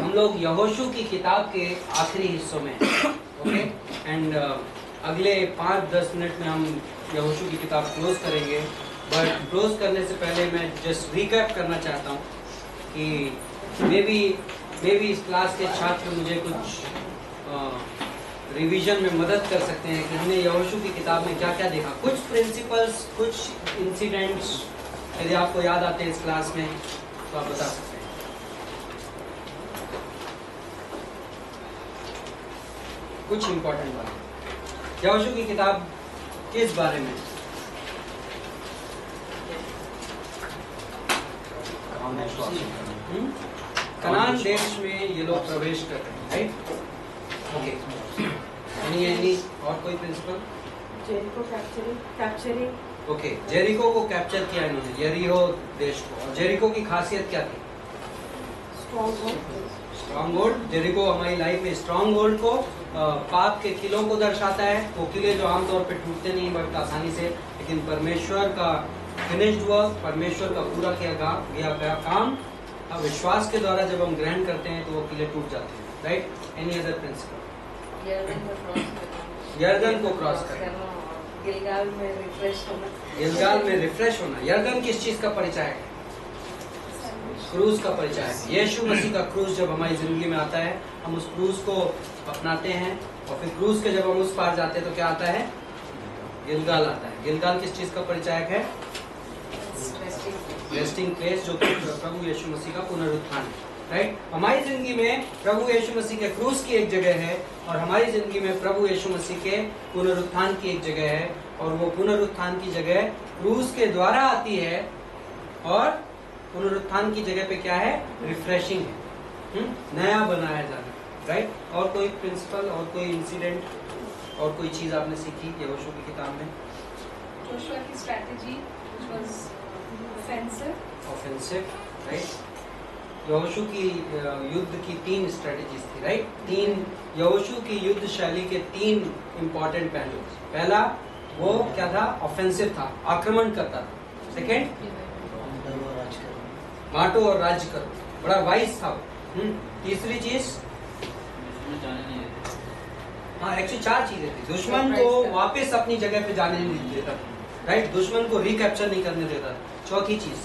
हम लोग यहोशू की किताब के आखिरी हिस्सों में ओके एंड अगले 5-10 मिनट में हम यहोशू की किताब क्लोज करेंगे। बट क्लोज करने से पहले मैं जस्ट रिकैप करना चाहता हूँ कि मे बी इस क्लास के छात्र मुझे कुछ रिवीजन में मदद कर सकते हैं कि हमने यहोशू की किताब में क्या क्या देखा। कुछ प्रिंसिपल्स, कुछ इंसिडेंट्स यदि आपको याद आते हैं इस क्लास में तो आप बता सकते हैं। कुछ इंपॉर्टेंट बात यहोशू की किताब किस बारे में? कनान देश में ये लोग प्रवेश कर रहे हैं, राइट? ओके, एनी और कोई प्रिंसिपल? Jericho capturing. ओके, जेरिको को कैप्चर किया इन्होंने, यरीहो देश को। और जेरिको की खासियत क्या थी? Strong hold. जेरिको हमारी लाइफ में स्ट्रॉन्ग होल्ड को, पाप के किलों को दर्शाता है। वो किले जो आमतौर पे टूटते नहीं बट आसानी से, लेकिन परमेश्वर का फिनिश्ड वर्क, परमेश्वर का पूरा किया गया काम विश्वास के द्वारा जब हम ग्रहण करते हैं तो वो किले टूट जाते हैं, राइट? Any other principal? यर्दन को क्रॉस करना, गिलगाल में रिफ्रेश होना। गिलगाल में रिफ्रेश होना। यर्दन किस चीज का परिचय है? क्रूज का परिचय है। यीशु मसीह का क्रूज जब हमारी जिंदगी में आता है, हम उस क्रूज को अपनाते हैं और फिर क्रूज के जब हम उस पार जाते हैं तो क्या आता है? गिलगाल आता है। गिलगाल किस चीज का परिचायक है? रेस्टिंग प्लेस, जो प्रभु यीशु मसीह का पुनरुत्थान है, राइट? हमारी जिंदगी में प्रभु यीशु मसीह के क्रूज की एक जगह है और हमारी जिंदगी में प्रभु यीशु मसीह के पुनरुत्थान की एक जगह है। और वो पुनरुत्थान की जगह क्रूज के द्वारा आती है और पुनरुत्थान की जगह पे क्या है? रिफ्रेशिंग है, नया बनाया जाना, राइट? और कोई प्रिंसिपल और कोई इंसिडेंट और कोई चीज आपने सीखी यहोशू की किताब में? जोशुआ की strategy which was offensive, right? यहोशू की युद्ध की 3 स्ट्रेटजीज थी, राइट? यहोशू की युद्ध शैली के 3 इंपॉर्टेंट पहलू। पहला वो क्या था? ऑफेंसिव था, आक्रमण करता था। सेकेंड, बांटो और राज्य करो, बड़ा वाइज था। तीसरी चीज, हाँ एक्चुअली 4 चीजें थी। दुश्मन को वापस अपनी जगह पे जाने नहीं देता, राइट? दुश्मन को रिकैप्चर नहीं करने देता। चौथी चीज,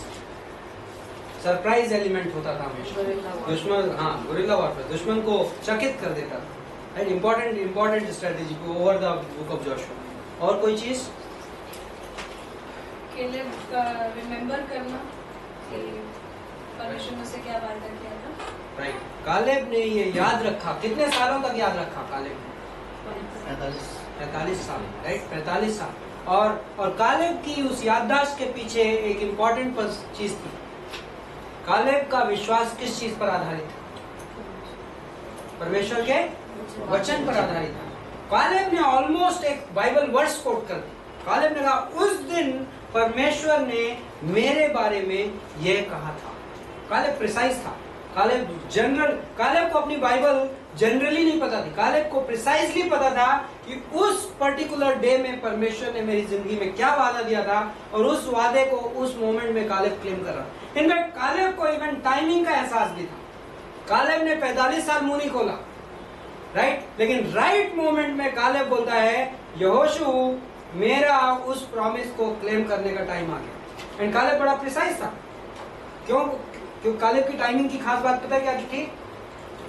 सरप्राइज एलिमेंट होता था हमेशा। दुश्मन, हाँ, गुरिल्ला वॉरफेयर, दुश्मन को चकित कर देता था, right? Important strategy over the book of Joshua. और कोई चीज? केलेब का रिमेंबर करना कि परमेश्वर ने उसे क्या वादा किया था, राइट? कालेब ने ये याद रखा। कितने सालों तक याद रखा कालेब ने? 45 साल, राइट? 45 साल। और कालेब की उस याददाश्त के पीछे एक इम्पॉर्टेंट चीज थी। कालेब का विश्वास किस चीज पर आधारित था? परमेश्वर के वचन पर आधारित था। कालेब ने ऑलमोस्ट एक बाइबल वर्स कोट कर दी। कालेब ने कहा, उस दिन परमेश्वर ने मेरे बारे में यह कहा था। कालेब प्रिसाइज था। कालेब को अपनी बाइबल जनरली नहीं पता थी। कालेब को प्रिसाइजली पता था कि उस पर्टिकुलर डे में परमेश्वर ने मेरी जिंदगी में क्या वादा दिया था और उस वादे को उस मोमेंट में कालेब क्लेम कर रहा। इनफैक्ट कालेब को इवन टाइमिंग का एहसास भी था। कालेब ने 45 साल मुंह नहीं खोला, राइट? लेकिन राइट मोमेंट में कालेब बोलता है, यहोशू मेरा उस प्रॉमिस को क्लेम करने का टाइम आ गया। एंड कालेब बड़ा प्रिसाइज था। क्यों? कालेब की टाइमिंग की खास बात पता है क्या थी?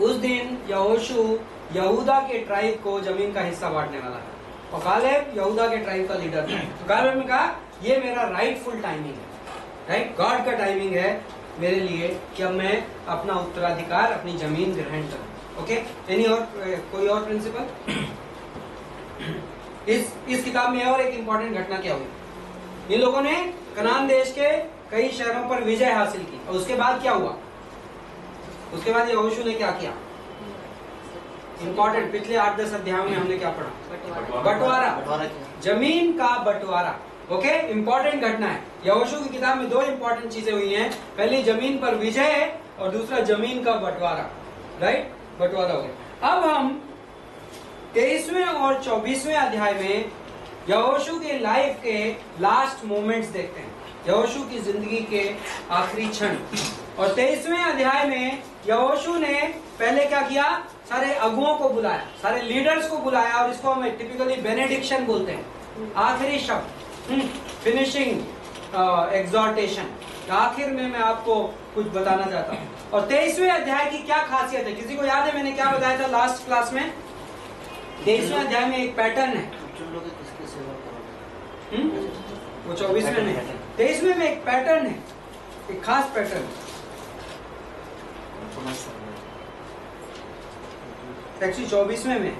उस दिन यहोशू यहूदा के ट्राइब को जमीन का हिस्सा बांटने वाला है और कालेब यहूदा के ट्राइब का लीडर था। तो कालेब ने कहा, ये मेरा राइटफुल टाइमिंग है, राइट? गॉड का टाइमिंग है मेरे लिए कि अब मैं अपना उत्तराधिकार, अपनी जमीन ग्रहण करूं। ओके, एनी और कोई और प्रिंसिपल? इस किताब में और एक इंपॉर्टेंट घटना क्या हुई? इन लोगों ने कनान देश के कई शहरों पर विजय हासिल की और उसके बाद क्या हुआ? उसके बाद यहोशू ने क्या किया? इंपॉर्टेंट, पिछले 8-10 अध्यायों में हमने क्या पढ़ा? बंटवारा, जमीन का बंटवारा। ओके, इंपॉर्टेंट घटना है। यहोशू की किताब में 2 इंपॉर्टेंट चीजें हुई हैं। पहली जमीन पर विजय और दूसरा जमीन का बंटवारा, राइट? बंटवारा हो गया। अब हम 23वें और 24वें अध्याय में यहोशू के लाइफ के लास्ट मोमेंट्स देखते हैं, यहोशू की जिंदगी के आखिरी क्षण। और 23वें अध्याय में यहोशू ने पहले क्या किया, सारे अगुओं को बुलाया, सारे लीडर्स को बुलाया, और इसको हम टिपिकली बेनेडिक्शन बोलते हैं, आखिरी शब्द, फिनिशिंग एग्जॉर्टेशन। आखिर में मैं आपको कुछ बताना चाहता हूँ। और 23वें अध्याय की क्या खासियत है, किसी को याद है मैंने क्या बताया था लास्ट क्लास में? 23वें अध्याय में एक पैटर्न है, वो 24वें में, 23वें में एक पैटर्न है, एक खास पैटर्न। एक्चुअली 24वें में,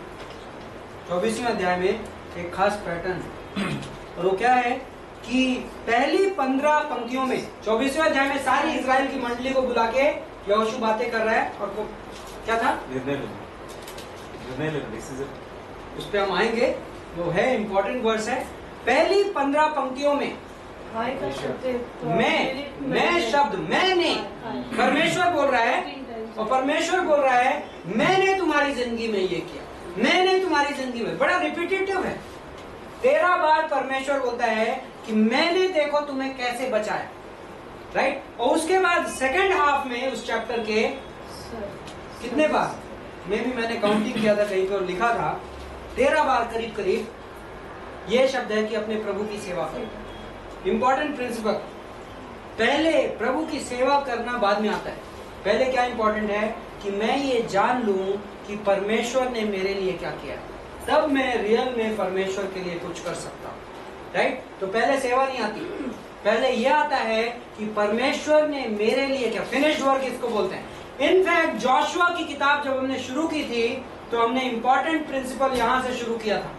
24वें अध्याय में एक खास पैटर्न है, और वो क्या है कि पहली 15 पंक्तियों में 24वें अध्याय में सारी इजराइल की मंडली को बुला के यहोशू बातें कर रहा है, और वो क्या था, उस पर हम आएंगे, वो है इंपॉर्टेंट वर्स है। पहली 15 पंक्तियों में मैं शब्द, मैंने, परमेश्वर बोल रहा है, और परमेश्वर बोल रहा है मैंने तुम्हारी जिंदगी में ये किया, मैंने तुम्हारी जिंदगी में, बड़ा रिपीटेटिव है, 13 बार परमेश्वर बोलता है कि मैंने देखो तुम्हें कैसे बचाया, राइट। और उसके बाद सेकंड हाफ में उस चैप्टर के कितने बार, मैंने काउंटिंग किया था कहीं पर, लिखा था 13 बार करीब करीब ये शब्द है कि अपने प्रभु की सेवा करो। इंपॉर्टेंट प्रिंसिपल, पहले प्रभु की सेवा करना बाद में आता है, पहले क्या इंपॉर्टेंट है कि मैं ये जान लूं कि परमेश्वर ने मेरे लिए क्या किया, तब मैं रियल में परमेश्वर के लिए कुछ कर सकता हूँ, राइट। तो पहले सेवा नहीं आती, पहले यह आता है कि परमेश्वर ने मेरे लिए क्या, फिनिश्ड वर्क इसको बोलते हैं। इनफैक्ट जोशुआ की किताब जब हमने शुरू की थी तो हमने इंपॉर्टेंट प्रिंसिपल यहां से शुरू किया था।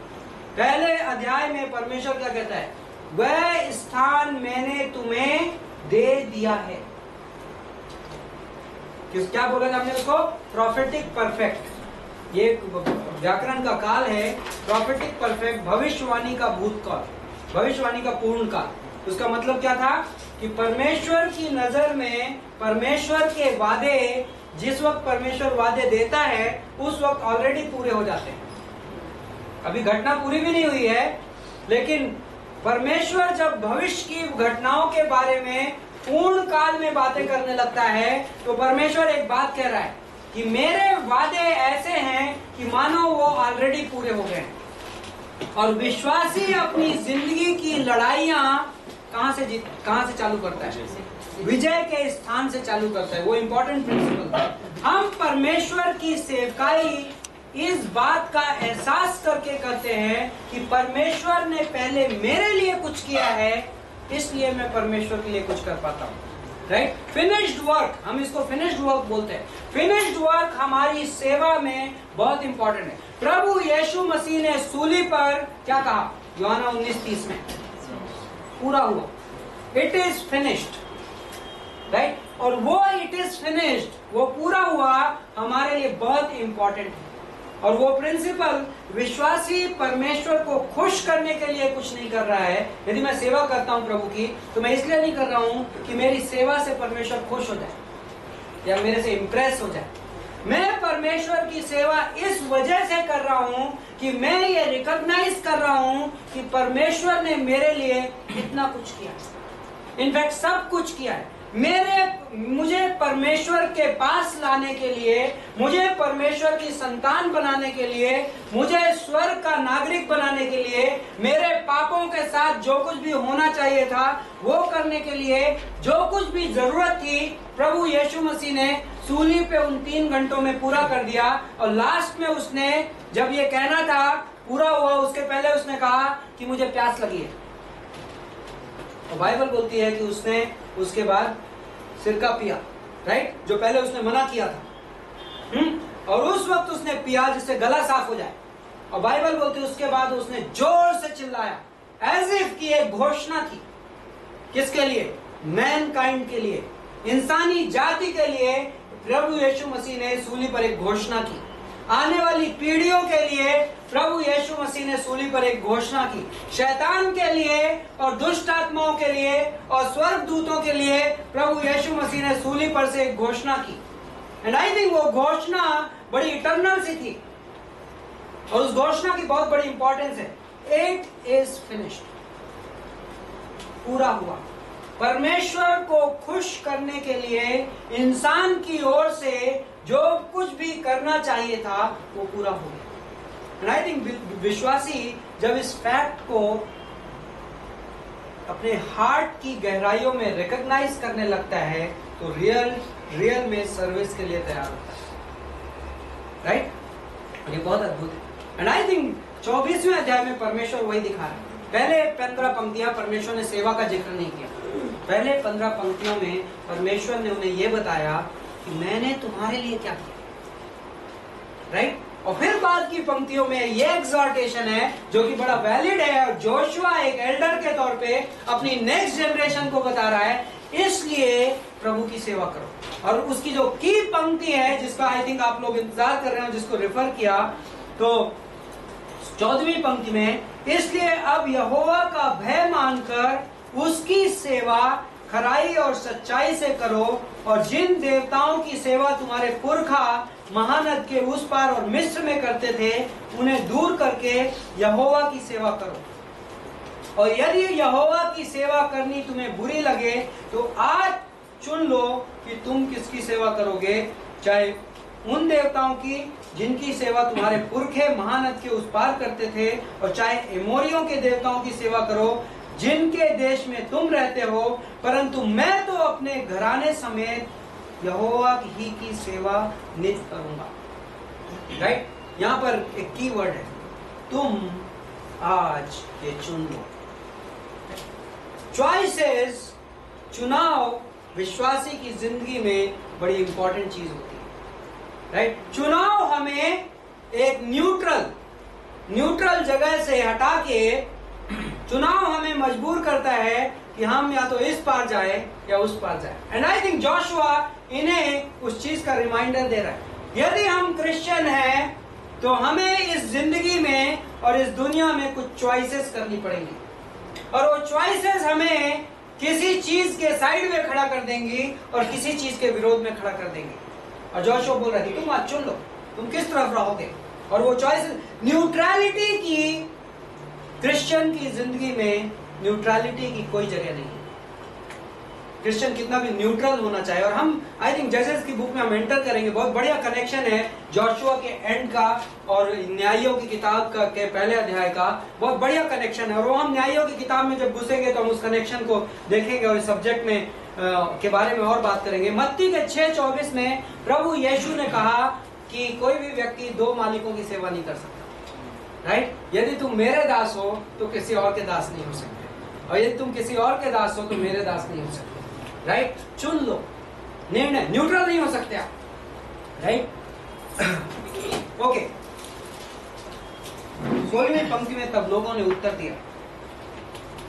पहले अध्याय में परमेश्वर क्या कहता है, वह स्थान मैंने तुम्हें दे दिया है। क्या बोला था हमने उसको, प्रोफेटिक परफेक्ट। ये व्याकरण का काल है, प्रोफेटिक परफेक्ट, भविष्यवाणी का भूतकाल, भविष्यवाणी का पूर्ण काल। उसका मतलब क्या था कि परमेश्वर की नजर में परमेश्वर के वादे, जिस वक्त परमेश्वर वादे देता है उस वक्त ऑलरेडी पूरे हो जाते हैं। अभी घटना पूरी भी नहीं हुई है, लेकिन परमेश्वर जब भविष्य की घटनाओं के बारे में पूर्ण काल में बातें करने लगता है तो परमेश्वर एक बात कह रहा है कि मेरे वादे ऐसे हैं कि मानो वो ऑलरेडी पूरे हो गए। और विश्वासी अपनी जिंदगी की लड़ाइयां कहां से चालू करता है, विजय के स्थान से चालू करता है। वो इंपॉर्टेंट प्रिंसिपल है। हम परमेश्वर की सेवकाई इस बात का एहसास करके करते हैं कि परमेश्वर ने पहले मेरे लिए कुछ किया है, इसलिए मैं परमेश्वर के लिए कुछ कर पाता हूँ, राइट। फिनिश्ड वर्क, हम इसको फिनिश्ड वर्क बोलते हैं। फिनिश्ड वर्क हमारी सेवा में बहुत इंपॉर्टेंट है। प्रभु यीशु मसीह ने सूली पर क्या कहा, यूहन्ना 19:30 में, पूरा हुआ, इट इज फिनिश्ड, राइट। और वो इट इज फिनिश्ड, वो पूरा हुआ, हमारे लिए बहुत इंपॉर्टेंट है। और वो प्रिंसिपल, विश्वासी परमेश्वर को खुश करने के लिए कुछ नहीं कर रहा है। यदि मैं सेवा करता हूं प्रभु की, तो मैं इसलिए नहीं कर रहा हूं कि मेरी सेवा से परमेश्वर खुश हो जाए या मेरे से इंप्रेस हो जाए। मैं परमेश्वर की सेवा इस वजह से कर रहा हूं कि मैं ये रिकॉग्नाइज कर रहा हूं कि परमेश्वर ने मेरे लिए इतना कुछ किया, इनफैक्ट सब कुछ किया है। मुझे परमेश्वर के पास लाने के लिए, मुझे परमेश्वर की संतान बनाने के लिए, मुझे स्वर्ग का नागरिक बनाने के लिए, मेरे पापों के साथ जो कुछ भी होना चाहिए था वो करने के लिए, जो कुछ भी जरूरत थी, प्रभु यीशु मसीह ने सूली पे उन 3 घंटों में पूरा कर दिया। और लास्ट में उसने जब ये कहना था पूरा हुआ, उसके पहले उसने कहा कि मुझे प्यास लगी है। और बाइबल बोलती है कि उसने उसके बाद सिरका पिया, राइट, जो पहले उसने मना किया था। और उस वक्त उसने पिया जिससे गला साफ हो जाए। और बाइबल बोलती है उसके बाद उसने जोर से चिल्लाया, एज इफ की एक घोषणा थी। किसके लिए? मैनकाइंड के लिए, इंसानी जाति के लिए। प्रभु यीशु मसीह ने सूली पर एक घोषणा की। आने वाली पीढ़ियों के लिए प्रभु यीशु मसीह ने सूली पर एक घोषणा की। शैतान के लिए और दुष्ट आत्माओं के लिए और स्वर्गदूतों के लिए प्रभु यीशु मसीह ने सूली पर से एक घोषणा की। एंड आई थिंक वो घोषणा बड़ी इटर्नल सी थी और उस घोषणा की बहुत बड़ी इंपॉर्टेंस है। इट इज फिनिश्ड, पूरा हुआ। परमेश्वर को खुश करने के लिए इंसान की ओर से जो कुछ भी करना चाहिए था वो पूरा हो गया। एंड आई थिंक विश्वासी जब इस फैक्ट को अपने हार्ट की गहराइयों में रिकॉग्नाइज करने लगता है तो रियल में सर्विस के लिए तैयार होता है। राइट? ये बहुत अद्भुत है। एंड आई थिंक 24वें अध्याय में परमेश्वर वही दिखा रहा है। पहले 15 पंक्तियां परमेश्वर ने सेवा का जिक्र नहीं किया। पहले 15 पंक्तियों में परमेश्वर ने उन्हें यह बताया कि मैंने तुम्हारे लिए क्या किया। राइट? और फिर बाद की पंक्तियों में ये एग्जॉर्टेशन है जो कि बड़ा वैलिड है, और जोशुआ एक एल्डर के तौर पे अपनी नेक्स्ट जनरेशन को बता रहा है, इसलिए प्रभु की सेवा करो। और उसकी जो की पंक्ति है जिसका आई थिंक आप लोग इंतजार कर रहे हो, जिसको रेफर किया, तो 14वीं पंक्ति में, इसलिए अब यहोवा का भय मानकर उसकी सेवा खराई और सच्चाई से करो, और जिन देवताओं की सेवा तुम्हारे पुरखा महानद के उस पार और मिस्र में करते थे उन्हें दूर करके यहोवा की सेवा करो। और यदि यहोवा की सेवा करनी तुम्हें बुरी लगे तो आज चुन लो कि तुम किसकी सेवा करोगे, चाहे उन देवताओं की जिनकी सेवा तुम्हारे पुरखे महानद के उस पार करते थे, और चाहे एमोरियों के देवताओं की सेवा करो जिनके देश में तुम रहते हो, परंतु मैं तो अपने घराने समेत यहोवा ही की सेवा नित करूंगा। राइट? यहां पर एक की वर्ड है, तुम आज ये चुन लो। चॉइसेस, चुनाव विश्वासी की जिंदगी में बड़ी इंपॉर्टेंट चीज होती है। राइट? चुनाव हमें एक न्यूट्रल जगह से हटा के, चुनाव हमें मजबूर करता है कि हम या तो इस पार जाए या उस पार जाए। एंड आई थिंक जोशुआ इन्हें उस चीज का रिमाइंडर दे रहा है, यदि हम क्रिश्चियन हैं तो हमें इस जिंदगी में और इस दुनिया में कुछ चॉइसेस करनी पड़ेंगी, और वो चॉइसेस हमें किसी चीज के साइड में खड़ा कर देंगी और किसी चीज के विरोध में खड़ा कर देंगी। और जोशुआ बोल रहा है तुम आज चुन लो तुम किस तरफ रहोगे। और वो चॉइस, न्यूट्रलिटी की, क्रिश्चियन की जिंदगी में न्यूट्रलिटी की कोई जगह नहीं है। क्रिश्चियन कितना भी न्यूट्रल होना चाहिए, और हम आई थिंक जजेस की बुक में हम एंटर करेंगे, बहुत बढ़िया कनेक्शन है जोशुआ के एंड का और न्यायों की किताब का के पहले अध्याय का, बहुत बढ़िया कनेक्शन है। और वो हम न्यायों की किताब में जब घुसेंगे तो हम उस कनेक्शन को देखेंगे और इस सब्जेक्ट में के बारे में और बात करेंगे। मत्ती के 6:24 में प्रभु यीशु ने कहा कि कोई भी व्यक्ति 2 मालिकों की सेवा नहीं कर सकता। राइट? यदि तुम मेरे दास हो तो किसी और के दास नहीं हो सकते, और यदि तुम किसी और के दास हो तो मेरे दास नहीं हो सकते। राइट? चुन लो निर्णय, न्यूट्रल नहीं हो सकते आप। राइट? ओके, 16वीं पंक्ति में तब लोगों ने उत्तर दिया,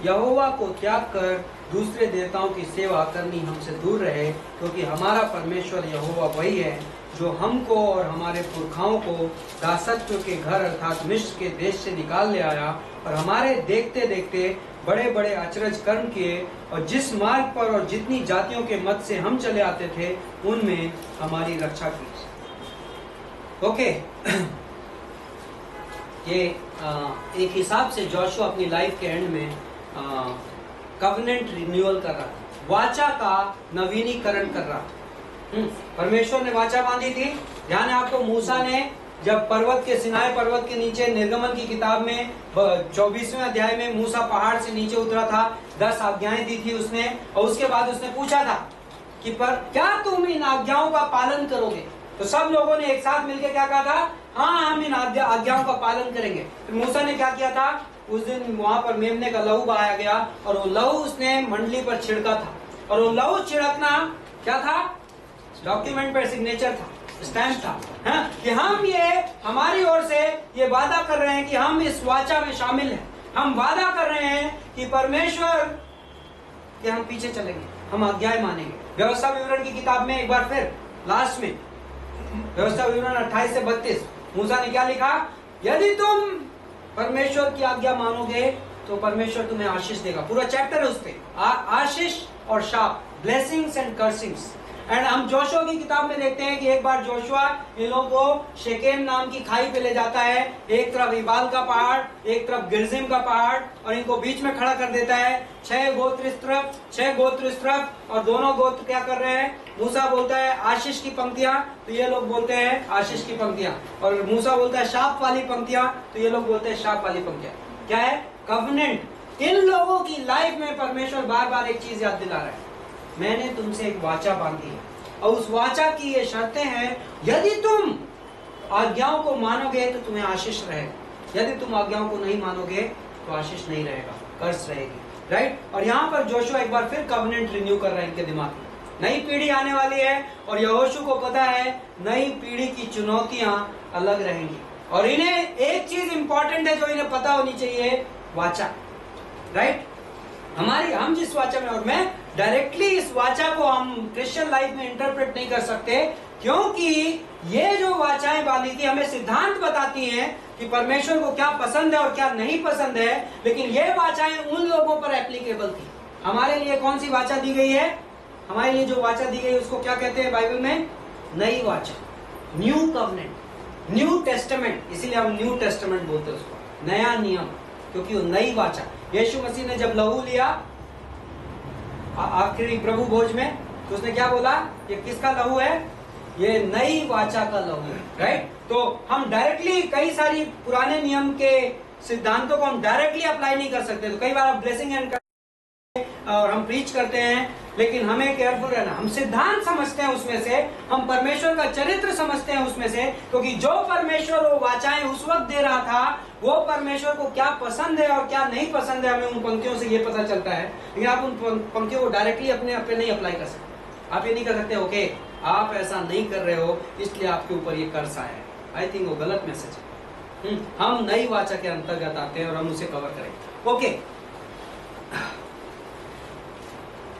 यहोवा को त्याग कर दूसरे देवताओं की सेवा करनी हमसे दूर रहे, क्योंकि हमारा परमेश्वर यहोवा वही है जो हमको और हमारे पुरखाओं को दासत्व के घर अर्थात मिस्र के देश से निकाल ले आया, और हमारे देखते देखते बड़े बड़े अचरज कर्म किए, और जिस मार्ग पर और जितनी जातियों के मत से हम चले आते थे उनमें हमारी रक्षा की। ओके, ये एक हिसाब से जोशुआ अपनी लाइफ के एंड में कवनेंट रिन्यूअल कर रहा था, वाचा का नवीनीकरण कर रहा था। परमेश्वर ने वाचा बांधी थी। ध्यान है आपको, मूसा ने जब पर्वत के, सिनाई पर्वत के नीचे, निर्गमन की किताब में 24वें अध्याय में मूसा पहाड़ से नीचे उतरा था, 10 आज्ञाएं दी थी उसने, और उसके बाद उसने पूछा था कि पर क्या तुम इन आज्ञाओं का पालन करोगे। तो सब लोगों ने एक साथ मिलकर क्या कहा था, हाँ हम इन आज्ञाओं का पालन करेंगे। फिर मूसा ने क्या किया था, उस दिन वहां पर मेमने का लहू बहाया गया, और वो लहू उसने मंडली पर छिड़का था, और वो लहू छिड़कना क्या था, डॉक्यूमेंट पर सिग्नेचर था, स्टैम्प था, हाँ? कि हम ये हमारी ओर से ये वादा कर रहे हैं कि हम इस वाचा में शामिल हैं। हम वादा कर रहे हैं कि परमेश्वर के हम पीछे चलेंगे, हम आज्ञाएं मानेंगे। व्यवस्था विवरण की किताब में एक बार फिर लास्ट में व्यवस्था विवरण 28 से 32 मूसा ने क्या लिखा, यदि तुम परमेश्वर की आज्ञा मानोगे तो परमेश्वर तुम्हें आशीष देगा। पूरा चैप्टर है उस पे, आशीष और शाप, ब्लेसिंग्स एंड कर्सिंग्स। एंड हम जोशुआ की किताब में देखते हैं कि एक बार जोशुआ इन लोगों को शेकेम नाम की खाई पे ले जाता है, एक तरफ इबाल का पहाड़, एक तरफ गिरजिम का पहाड़, और इनको बीच में खड़ा कर देता है। 6 गोत्र इस तरफ, 6 गोत्र इस तरफ, और दोनों गोत्र क्या कर रहे हैं? मूसा बोलता है आशीष की पंक्तियां, तो ये लोग बोलते हैं आशीष की पंक्तियां, और मूसा बोलता है शाप वाली पंक्तियां, तो ये लोग बोलते हैं शाप वाली पंक्तियां। क्या है? कवनेंट। इन लोगों की लाइफ में परमेश्वर बार बार एक चीज याद दिला रहा है, मैंने तुमसे एक वाचा बांधी है, और उस वाचा की ये शर्तें हैं, यदि तुम आज्ञाओं को मानोगे तो तुम्हें आशीष रहेगा, यदि तुम आज्ञाओं को नहीं मानोगे तो आशीष नहीं रहेगा, कर्ज रहेगी। राइट? और यहाँ पर जोशुआ एक बार फिर कवनेंट रिन्यू कर रहा है इनके दिमाग में। नई पीढ़ी आने वाली है, और यहोशू को पता है नई पीढ़ी की चुनौतियां अलग रहेंगी, और इन्हें एक चीज इंपॉर्टेंट है जो इन्हें पता होनी चाहिए, वाचा। राइट? हम जिस वाचा में, और मैं डायरेक्टली इस वाचा को हम क्रिश्चियन लाइफ में इंटरप्रेट नहीं कर सकते, क्योंकि ये जो वाचाएं बांधी थी हमें सिद्धांत बताती हैं कि परमेश्वर को क्या पसंद है और क्या नहीं पसंद है, लेकिन ये वाचाएं उन लोगों पर एप्लीकेबल थी। हमारे लिए कौन सी वाचा दी गई है? हमारे लिए जो वाचा दी गई है उसको क्या कहते हैं बाइबल में? नई वाचा, न्यू कवनेंट, न्यू टेस्टामेंट। इसीलिए हम न्यू टेस्टामेंट बोलते हैं उसको, नया नियम, क्योंकि वो नई वाचा। यीशु मसीह ने जब लहू लिया आखिरी प्रभु भोज में, तो उसने क्या बोला? ये किसका लहू है? ये नई वाचा का लहू है। राइट? तो हम डायरेक्टली कई सारी पुराने नियम के सिद्धांतों को हम डायरेक्टली अप्लाई नहीं कर सकते। तो कई बार आप ब्लेसिंग एंड और हम प्रीच करते हैं, लेकिन हमें केयरफुल रहना। हम सिद्धांत समझते हैं उसमें से, हम परमेश्वर का चरित्र समझते हैं उसमें से, क्योंकि जो परमेश्वर वो वाचाएं उस वक्त दे रहा था, वो परमेश्वर को क्या पसंद है और क्या नहीं पसंद है, हमें उन पंक्तियों से ये पता चलता है। लेकिन आप उन पंक्तियों को डायरेक्टली अपने पे नहीं अप्लाई कर सकते। आप ये नहीं कर सकते ओके आप ऐसा नहीं कर रहे हो इसलिए आपके ऊपर ये कर्ज आया है। आई थिंक वो गलत मैसेज है। हम नई वाचा के अंतर्गत आते हैं और हम उसे कवर करेंगे। ओके,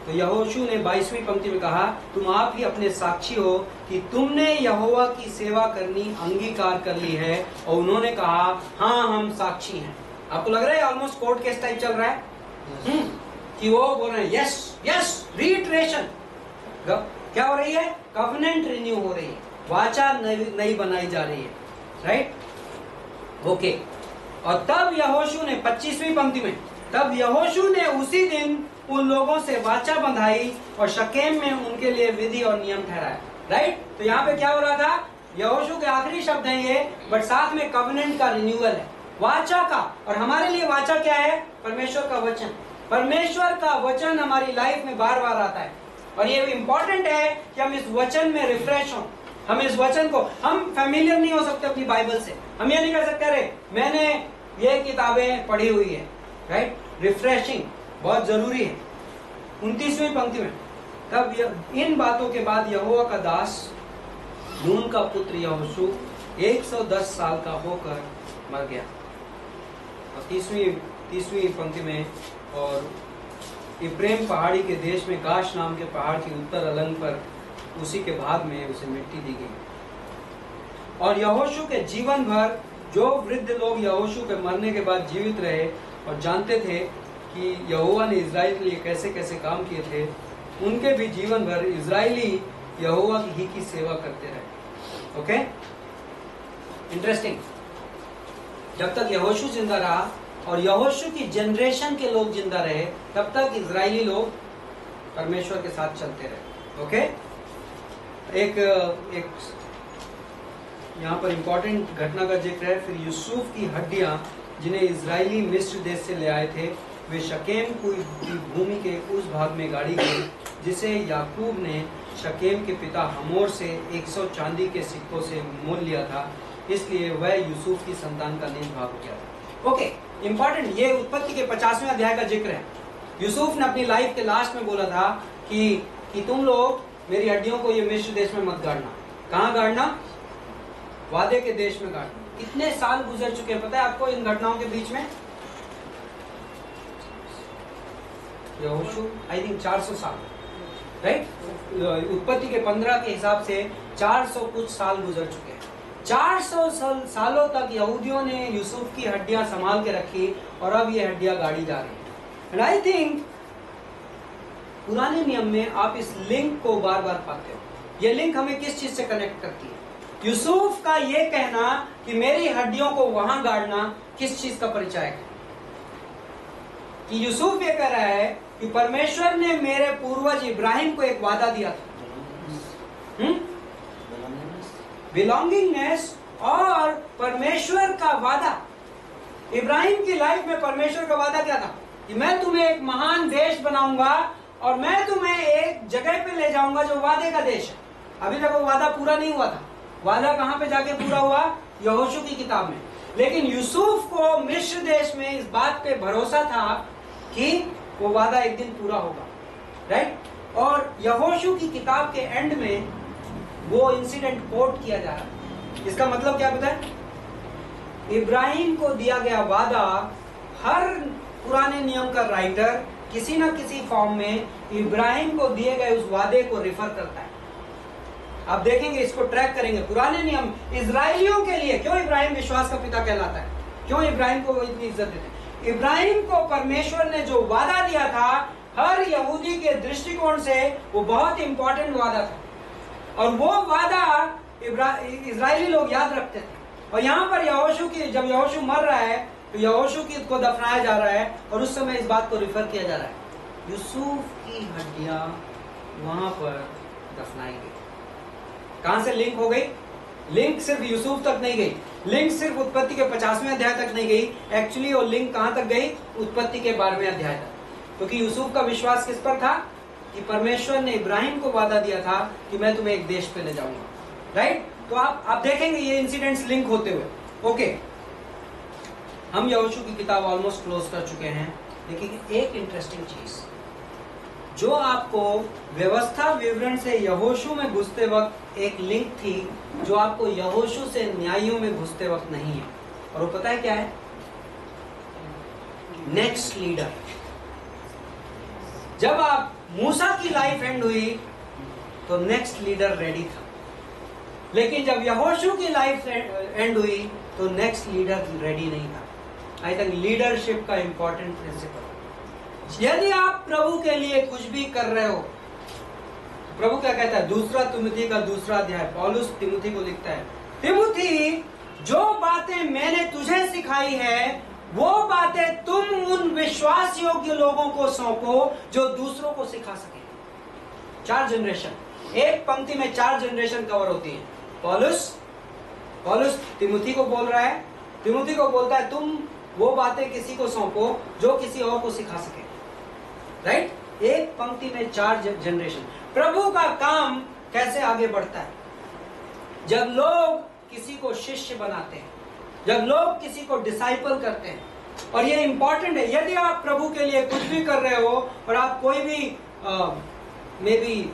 तो यहोशू ने 22वीं पंक्ति में कहा, तुम आप ही अपने साक्षी हो कि तुमने यहोवा की सेवा करनी अंगीकार कर ली है। और उन्होंने कहा हाँ हम साक्षी हैं। आपको लग रहा है ऑलमोस्ट कोर्ट केस टाइप चल रहा है कि वो बोल रहे हैं यस यस, रीइटरेशन। क्या हो रही है? कवनेंट रिन्यू हो रही है, वाचा नई बनाई जा रही है। राइट? ओके। और तब यहोशू ने 25वीं पंक्ति में, तब यहोशू ने उसी दिन उन लोगों से वाचा बंधाई और शकेम में उनके लिए विधि और नियम ठहराया। राइट? तो यहाँ पे क्या हो रहा था? यहोशू के आखिरी शब्द हैं ये, बट साथ में कवनेंट का रिन्यूअल है, वाचा का। और हमारे लिए वाचा क्या है? परमेश्वर का वचन। परमेश्वर का वचन हमारी लाइफ में बार बार आता है, और ये इंपॉर्टेंट है कि हम इस वचन में रिफ्रेश हों। हम इस वचन को, हम फैमिलियर नहीं हो सकते अपनी बाइबल से। हम ये नहीं कर सकते अरे मैंने ये किताबें पढ़ी हुई है। राइट? रिफ्रेशिंग बहुत जरूरी है। 29वीं पंक्ति में, तब इन बातों के बाद यहोवा का दास नून का पुत्र यहोशू 110 साल का होकर मर गया। और 30वीं पंक्ति में, और इब्राहिम पहाड़ी के देश में गाश नाम के पहाड़ की उत्तर अलंग पर उसी के भाग में उसे मिट्टी दी गई। और यहोशू के जीवन भर जो वृद्ध लोग यहोशू के मरने के बाद जीवित रहे और जानते थे कि यहोवा ने इजराइल के लिए कैसे कैसे काम किए थे, उनके भी जीवन भर इजरायली यहोवा ही की सेवा करते रहे। Okay, interesting. जब तक यहोशू जिंदा रहा और यहोशू की जनरेशन के लोग जिंदा रहे, तब तक इजरायली लोग परमेश्वर के साथ चलते रहे। ओके, एक यहाँ पर इंपॉर्टेंट घटना का जिक्र है। फिर यूसुफ की हड्डियां जिन्हें इजरायली मिस्र देश से ले आए थे, वे शकेम की भूमि के उस भाग में गाड़ी गई जिसे याकूब ने शकेम के पिता हमोर से 100 चांदी के सिक्कों से मोल लिया था, इसलिए वह यूसुफ की संतान का निज भाग हो गया था। ओके, इंपॉर्टेंट, ये उत्पत्ति के 50वें अध्याय का जिक्र है। यूसुफ ने अपनी लाइफ के लास्ट में बोला था कि तुम लोग मेरी हड्डियों को ये मिस्र देश में मत गाड़ना। कहाँ गाड़ना? वादे के देश में गाड़ना। कितने साल गुजर चुके हैं पता है आपको इन घटनाओं के बीच में? यहोशू आई थिंक 400 साल। राइट? उत्पत्ति के 15 के हिसाब से 400 कुछ साल गुजर चुके हैं। 400 सालों तक यहूदियों ने यूसुफ की हड्डियां संभाल के रखी और अब ये हड्डियां गाड़ी जा रही हैं। एंड आई थिंक पुराने नियम में आप इस लिंक को बार बार पाते हो। ये लिंक हमें किस चीज से कनेक्ट करती है? यूसुफ का ये कहना कि मेरी हड्डियों को वहां गाड़ना किस चीज का परिचय है? कि यूसुफ ये कह रहा है कि परमेश्वर ने मेरे पूर्वज इब्राहिम को एक वादा दिया था, बिलोंगिंगनेस, और परमेश्वर का वादा, इब्राहिम की लाइफ में परमेश्वर का वादा क्या था? कि मैं तुम्हें एक महान देश बनाऊंगा और मैं तुम्हें एक जगह पे ले जाऊंगा जो वादे का देश है। अभी तक वो वादा पूरा नहीं हुआ था। वादा कहां पे जाके पूरा हुआ? यहोशू की किताब में। लेकिन यूसुफ को मिस्र देश में इस बात पे भरोसा था कि वो वादा एक दिन पूरा होगा, राइट? और यहोशू की किताब के एंड में वो इंसिडेंट कोट किया जा रहा है। इसका मतलब क्या पता है? इब्राहिम को दिया गया वादा, हर पुराने नियम का राइटर किसी ना किसी फॉर्म में इब्राहिम को दिए गए उस वादे को रिफर करता है। आप देखेंगे, इसको ट्रैक करेंगे। पुराने नियम इजराइलियों के लिए, क्यों इब्राहिम विश्वास का पिता कहलाता है? क्यों इब्राहिम को इतनी इज्जत देते हैं? इब्राहिम को परमेश्वर ने जो वादा दिया था, हर यहूदी के दृष्टिकोण से वो बहुत इंपॉर्टेंट वादा था और वो वादा इजरायली लोग याद रखते थे। और यहाँ पर यहोशू की, जब यहोशू मर रहा है तो यहोशू की को दफनाया जा रहा है और उस समय इस बात को रिफर किया जा रहा है, यूसुफ की हड्डियां वहां पर दफनाई गई। कहां से लिंक हो गई? लिंक सिर्फ यूसुफ तक नहीं गई, लिंक सिर्फ उत्पत्ति के 50वें अध्याय तक नहीं गई। एक्चुअली वो लिंक कहां तक गई? उत्पत्ति के 12वें अध्याय तक। क्योंकि यूसुफ का विश्वास किस पर था? कि परमेश्वर ने इब्राहिम को वादा दिया था कि मैं तुम्हें एक देश पे ले जाऊंगा, राइट? तो आप देखेंगे ये इंसिडेंट्स लिंक होते हुए। ओके, हम यहोशू की किताब ऑलमोस्ट क्लोज कर चुके हैं। लेकिन एक इंटरेस्टिंग चीज जो आपको व्यवस्था विवरण से यहोशू में घुसते वक्त एक लिंक थी, जो आपको यहोशू से न्यायों में घुसते वक्त नहीं है, और वो पता है क्या है? Next leader. जब आप मूसा की लाइफ एंड हुई तो नेक्स्ट लीडर रेडी था, लेकिन जब यहोशू की लाइफ एंड हुई तो नेक्स्ट लीडर रेडी नहीं था। आई थिंक लीडरशिप का इंपॉर्टेंट प्रिंसिपल, यदि आप प्रभु के लिए कुछ भी कर रहे हो, प्रभु क्या कहता है? दूसरा तिमुथी का 2 अध्याय, पौलुस तिमुथी को लिखता है, तिमुथी, जो बातें मैंने तुझे सिखाई है वो बातें तुम उन विश्वास योग्य लोगों को सौंपो जो दूसरों को सिखा सके। 4 जनरेशन, एक पंक्ति में 4 जनरेशन कवर होती है। पौलुस तिमुथी को बोल रहा है, तिमुथी को बोलता है तुम वो बातें किसी को सौंपो जो किसी और को सिखा सके, राइट? एक पंक्ति में 4 जनरेशन। प्रभु का काम कैसे आगे बढ़ता है? जब लोग किसी को शिष्य बनाते हैं, जब लोग किसी को डिसाइपल करते हैं। और ये इंपॉर्टेंट है, यदि आप प्रभु के लिए कुछ भी कर रहे हो और आप कोई भी मे बी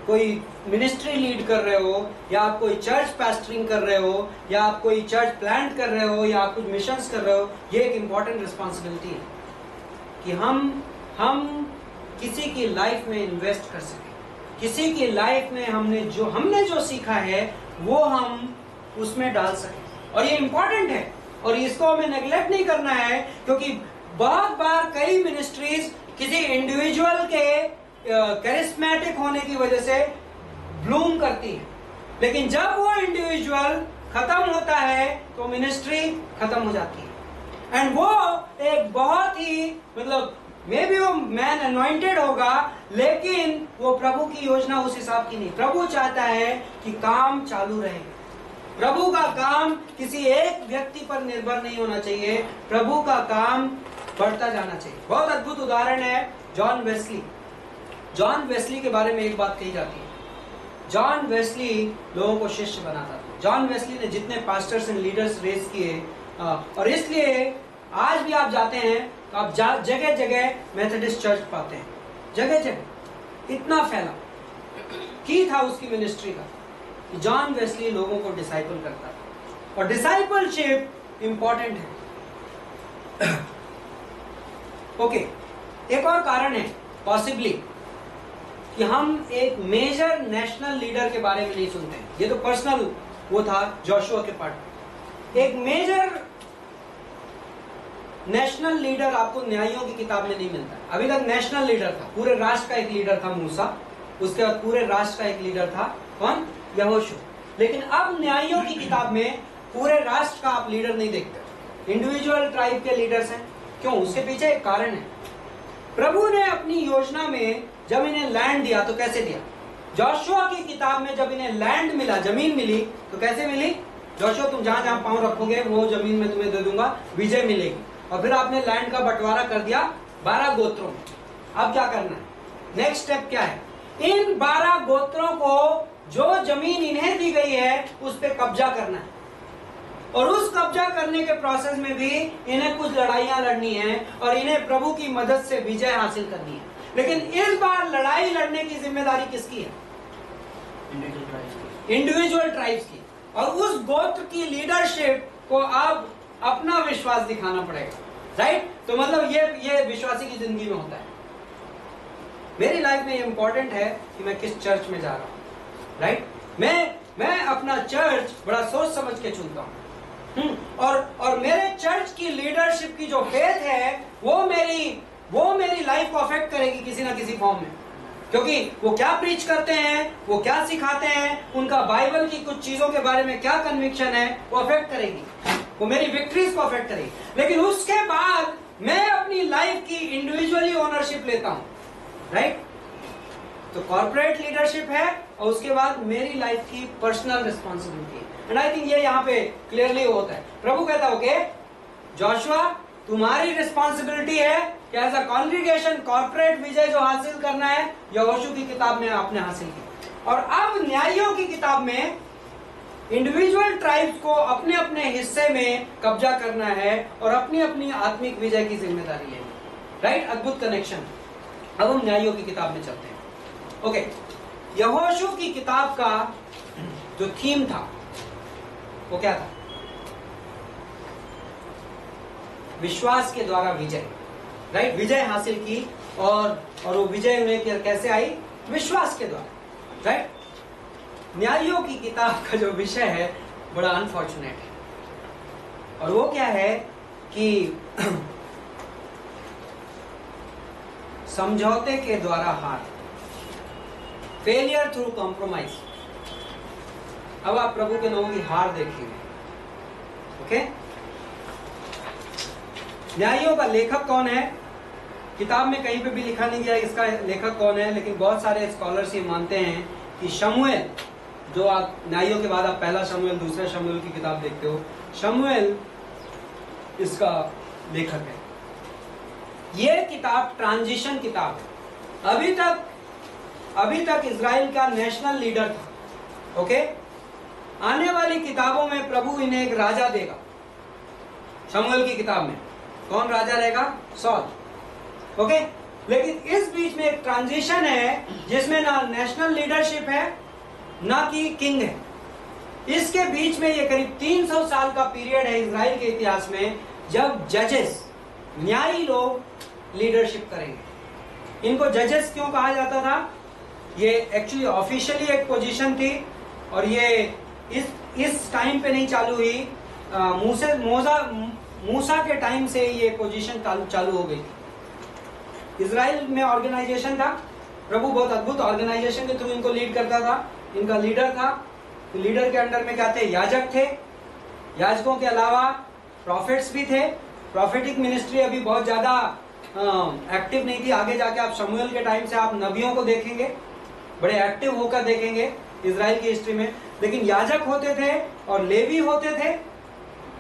कोई मिनिस्ट्री लीड कर रहे हो, या आप कोई चर्च पास्टरिंग कर रहे हो, या आप कोई चर्च प्लांट कर रहे हो, या आप कुछ मिशंस कर रहे हो, ये एक इंपॉर्टेंट रिस्पॉन्सिबिलिटी है कि हम किसी की लाइफ में इन्वेस्ट कर सकें, किसी की लाइफ में हमने जो सीखा है वो हम उसमें डाल सकें। और ये इंपॉर्टेंट है और इसको हमें नेग्लेक्ट नहीं करना है, क्योंकि बहुत बार कई मिनिस्ट्रीज किसी इंडिविजुअल के कैरिस्मेटिक होने की वजह से ब्लूम करती है, लेकिन जब वो इंडिविजुअल खत्म होता है तो मिनिस्ट्री खत्म हो जाती है। एंड वो एक बहुत ही मे बी वो मैन अनॉइंटेड होगा, लेकिन वो प्रभु की योजना उस हिसाब की नहीं। प्रभु चाहता है कि काम चालू रहे। प्रभु का काम किसी एक व्यक्ति पर निर्भर नहीं होना चाहिए, प्रभु का काम बढ़ता जाना चाहिए। बहुत अद्भुत उदाहरण है जॉन वेस्ली। जॉन वेस्ली के बारे में एक बात कही जाती है, जॉन वेस्ली लोगों को शिष्य बनाता था। जॉन वेस्ली ने जितने पास्टर्स एंड लीडर्स रेस किए, और इसलिए आज भी आप जाते हैं तो आप जगह जगह मेथोडिस्ट चर्च पाते हैं, जगह जगह। इतना फैला की था उसकी मिनिस्ट्री का कि जॉन वेस्ली लोगों को डिसाइपल करता था, और डिसाइपलशिप इंपॉर्टेंट है। ओके, एक और कारण है पॉसिबली कि हम एक मेजर नेशनल लीडर के बारे में नहीं सुनते हैं। ये तो पर्सनल वो था जोशुआ के पार्ट। एक मेजर नेशनल लीडर आपको न्यायियों की किताब में नहीं मिलता। अभी तक नेशनल लीडर था, पूरे राष्ट्र का एक लीडर था मूसा, उसके बाद पूरे राष्ट्र का एक लीडर था कौन? यहोशू। लेकिन अब न्यायियों की किताब में पूरे राष्ट्र का आप लीडर नहीं देखते, इंडिविजुअल ट्राइब के लीडर्स हैं। क्यों? उसके पीछे एक कारण है। प्रभु ने अपनी योजना में जब इन्हें लैंड दिया तो कैसे दिया? जोशुआ की किताब में जब इन्हें लैंड मिला, जमीन मिली, तो कैसे मिली? जोशुआ तुम जहां जहां पांव रखोगे वो जमीन में तुम्हें दे दूंगा, विजय मिलेगी। और फिर आपने लैंड का बंटवारा कर दिया 12 गोत्रों में। अब क्या करना है? नेक्स्ट स्टेप क्या है? इन 12 गोत्रों को जो जमीन इन्हें दी गई है उस पर कब्जा करना है, और उस कब्जा करने के प्रोसेस में भी इन्हें कुछ लड़ाइयां लड़नी है और इन्हें प्रभु की मदद से विजय हासिल करनी है। लेकिन इस बार लड़ाई लड़ने की जिम्मेदारी किसकी है? इंडिविजुअल ट्राइब्स की। और उस गोत्र की लीडरशिप को अब अपना विश्वास दिखाना पड़ेगा, राइट? तो मतलब ये विश्वासी की जिंदगी में होता है। मेरी लाइफ में ये इंपॉर्टेंट है कि मैं किस चर्च में जा रहा हूं, राइट? मैं अपना चर्च बड़ा सोच समझ के चुनता हूं। और मेरे चर्च की लीडरशिप की जो फेथ है वो मेरी लाइफ को अफेक्ट करेगी किसी ना किसी फॉर्म में, क्योंकि वो क्या प्रीच करते हैं, वो क्या सिखाते हैं, उनका बाइबल की कुछ चीजों के बारे में क्या कन्विक्शन है, वो अफेक्ट करेगी, वो मेरी विक्ट्रीज को अफेक्ट करेगी। लेकिन उसके बाद मैं अपनी लाइफ की इंडिविजुअली ओनरशिप लेता हूं, राइट? तो कॉर्पोरेट लीडरशिप है और उसके बाद मेरी लाइफ की पर्सनल रिस्पॉन्सिबिलिटी है। एंड आई थिंक ये यहाँ पे क्लियरली होता है। प्रभु कहता ओके जोशुआ, तुम्हारी रिस्पॉन्सिबिलिटी है कि एज अ कॉन्ग्रीगेशन कॉर्पोरेट विजय जो हासिल करना है यहोशू की किताब में आपने हासिल की। और अब न्यायियों की किताब में इंडिविजुअल ट्राइब्स को अपने अपने हिस्से में कब्जा करना है और अपनी अपनी आत्मिक विजय की जिम्मेदारी लेनी, राइट? अद्भुत कनेक्शन। अब हम न्यायियों की किताब में चलते हैं। ओके, यहोशू की किताब का जो थीम था वो क्या था? विश्वास के द्वारा विजय, राइट? विजय हासिल की और वो विजय उन्हें कैसे आई? विश्वास के द्वारा, राइट? न्यायियों की किताब का जो विषय है बड़ा अनफॉर्चुनेट है, और वो क्या है कि समझौते के द्वारा हार, फेलियर थ्रू कॉम्प्रोमाइज। अब आप प्रभु के लोगों की हार देखेंगे, ओके? न्यायियों का लेखक कौन है? किताब में कहीं पे भी लिखा नहीं गया इसका लेखक कौन है, लेकिन बहुत सारे स्कॉलर्स ये मानते हैं कि शमूएल, जो आप न्यायियों के बाद आप पहला शमूएल दूसरा शमूएल की किताब देखते हो, शमूएल इसका लेखक है। ये किताब ट्रांजिशन किताब है। अभी तक इजराइल का नेशनल लीडर था, ओके? आने वाली किताबों में प्रभु इन्हें एक राजा देगा। शमूएल की किताब में कौन राजा रहेगा? Saul, okay? लेकिन इस बीच में एक ट्रांजिशन है जिसमें ना नेशनल लीडरशिप है ना कि किंग है। इसके बीच में ये करीब 300 साल का पीरियड है इजराइल के इतिहास में जब जजेस, न्यायी लोग लीडरशिप करेंगे। इनको जजेस क्यों कहा जाता था? ये एक्चुअली ऑफिशियली एक पोजीशन थी और ये इस टाइम पे नहीं चालू हुई, मूसा के टाइम से ये पोजीशन चालू हो गई थी। इजराइल में ऑर्गेनाइजेशन था, प्रभु बहुत अद्भुत ऑर्गेनाइजेशन के थ्रू इनको लीड करता था। इनका लीडर था, तो लीडर के अंडर में क्या थे? याजक थे। याजकों के अलावा प्रॉफिट्स भी थे। प्रॉफिटिक मिनिस्ट्री अभी बहुत ज्यादा एक्टिव नहीं थी। आगे जाके आप शमूएल के टाइम से आप नबियों को देखेंगे, बड़े एक्टिव होकर देखेंगे इजराइल की हिस्ट्री में। लेकिन याजक होते थे और लेवी होते थे,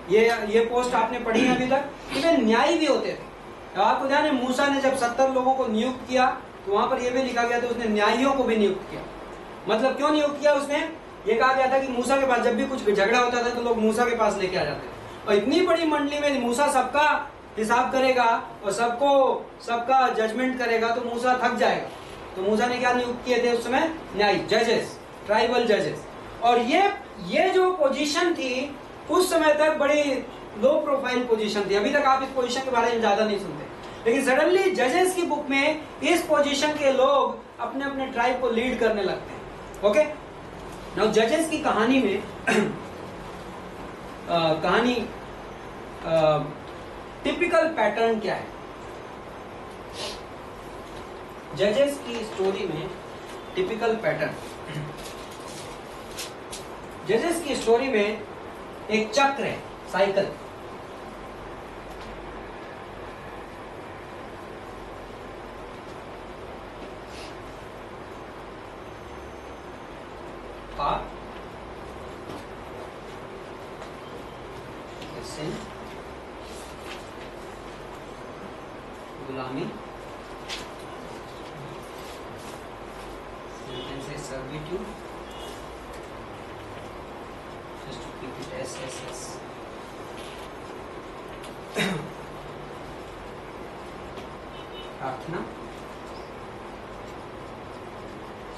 ये पोस्ट आपने पढ़ी है अभी तक। इवन न्यायी भी होते थे। आपको ध्यान है मूसा ने जब 70 लोगों को नियुक्त किया तो वहां पर यह भी लिखा गया था उसने न्यायियों को भी नियुक्त किया। मतलब क्यों नियुक्त किया उसने? ये कहा गया था कि मूसा के पास जब भी कुछ झगड़ा होता था तो लोग मूसा के पास लेके आ जाते थे, और इतनी बड़ी मंडली में मूसा सबका हिसाब करेगा और सबका जजमेंट करेगा तो मूसा थक जाएगा। तो मूसा ने क्या नियुक्त किए थे उस समय? न्यायी, जजेस, ट्राइबल जजेस। और ये जो पोजीशन थी उस समय तक बड़ी लो प्रोफाइल पोजीशन थी। अभी तक आप इस पोजीशन के बारे में ज्यादा नहीं सुनते, लेकिन सडनली जजेस की बुक में इस पोजीशन के लोग अपने अपने ट्राइब को लीड करने लगते हैं, ओके? नाउ जजेस की कहानी में टिपिकल पैटर्न क्या है? जजेस की स्टोरी में टिपिकल पैटर्न, जजेस की स्टोरी में एक चक्र है, साइकिल। पाप, sin, गुलामी, you can say servitude, just to keep it SSS. प्रार्थना,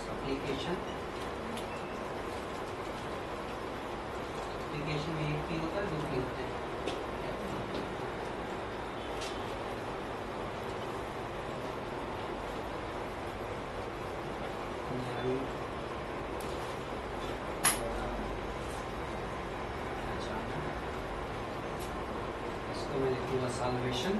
सप्लीकेशन, सप्लीकेशन में एक भी होता है, दो भी होते हैं। इसको मैं लिखूंगा साल्वेशन,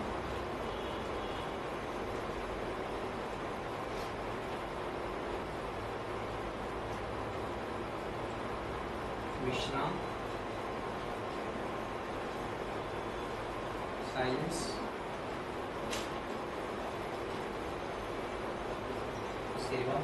विश्राम, साइलेंस, सेवा,